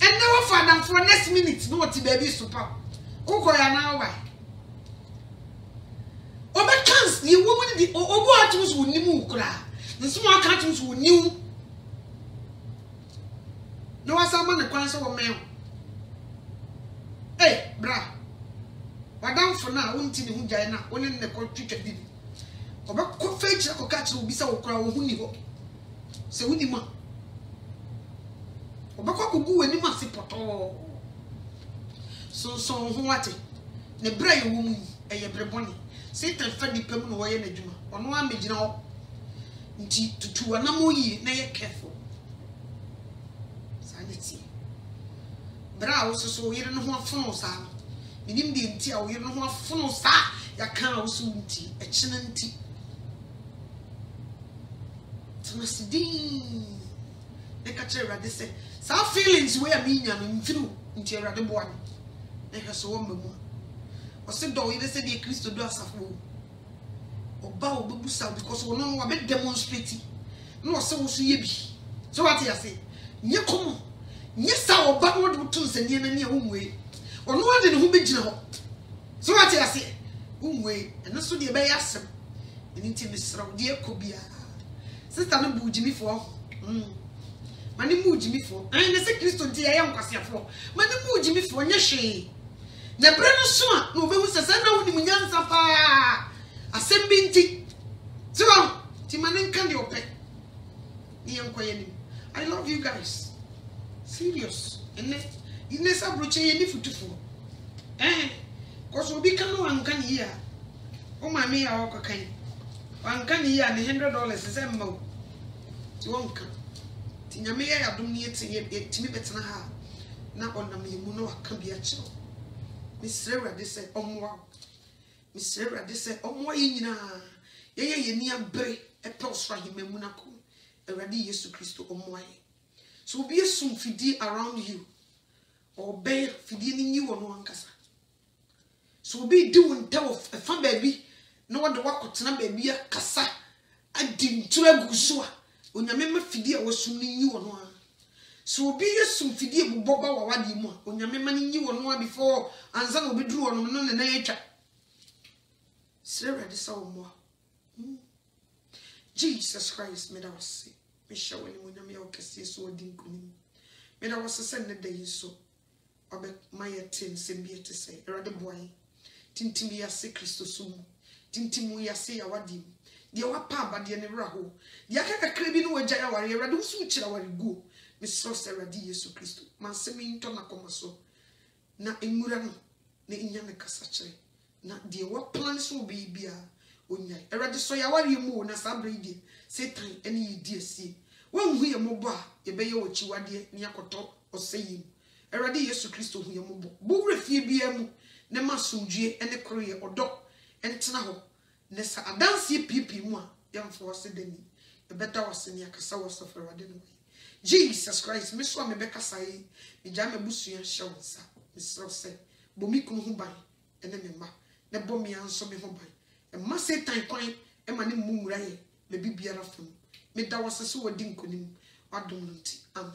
and now for them for next minute no what baby super uko ya na why oba chance the woman the obo atoms wo nimu kura nso aka atoms wo niu no asama ne kwan so wo men bra wadam for na wonti ne hu gyan na woni ne ko twetwa bi oba ko feature ko ka kire obi sa wo kura wo hu ni ho se wudi ma oba ko gu wani ma se poto so ho ate ne bra ye wo mu eye breboni Satan fa nipa mu no wo ye n'adwuma ono amegina ho nti tutu anamo yi na ye careful sanity bra wo so yire no ho afono sa minim de nti a wo yire no ho afono sa ya kan wo so nti e kina nti tamasidin e ka chere rade se sa feelings we am nya no mfiru nti rade bo an e ka so wo mamu o se do yire se de Kristo do asafo oba obebusa because we no wa be demonstrate no se wo so ye bi so what you say nye komo nye sa oba no do tun se nie na nie onwe ono ade ne ho begina ho so what you say onwe eno so de be yasem eni ti misra de ekobia sister no bu Jimmy for. Mani mu Jimmy for. I na say Christo nti ya nkwase for. Mani mu Jimmy for nya hwe. Na bre no so a no be hu sese na woni munyansa pa. Asem bi nti. So, ti mani nka de ope. Ni enkoye ni. I love you guys. Serious. Ine sa broche ye ni futufo. Cause obi kan no anka ni ya. O ma me ya o kokan. Anka ni ya ne $100 se mma o. Ti wonka. Ti nyame ya adom ni etinye timi betena ha. Na onam yemu no aka bi a kire. Misre Awurade se omwa. Misre Awurade se omwa yi nyina. Ye ni abre epe osra himemu na ko. Awurade Yesu Kristo omwa ye. So be a soon fidi around you. Or bear fidi you or no ankasa. So be doing tell of a fan baby. No one the wakotana baby a kasa. I didn't to a gusua. When your member fidi was soon you or no. So be a soon fidi boba or what you want. When your memory you or no before and son will be drew on the nature. Sarah, the soul more. Jesus Christ made us say. Me show when you are so dinkunim. Me that was a send the day so. Obe my tin sembia to say, rather boy. Tintimi ya se Christo sumu. Tintimu ya se ya wadim. Dia wapa ba dia ne raho. Dia kaka krebi no wagya ya ware radu so chira ware go. Me so se radi Yesu Kristo. Man se me nto na koma so. Na enwura no na inya ne kasa kire. Na dia wa plan so be bia. Onya erade so ya ware mu na sabridi Satan eni yidi asie won hu ye mobo a ye be ye ochiwade ni akoto oseyim erade Yesu Kristo hu ye mobo bu refie bia mu ne masomdue ene kroye odo entena ho ne sa adanse pipi mu a yemfo wose dani e beta wose ni akasa wose ferade no Jesus Christ me so me bekasa yi me ja me busua hyewonsa me so se bo mi kunu hu ban ene me ma ne bo mi anso me hu ban ma Satan kwan e ma ne mumura ye be bibiara fam me da wose so wadi nkonim wadom nti amen.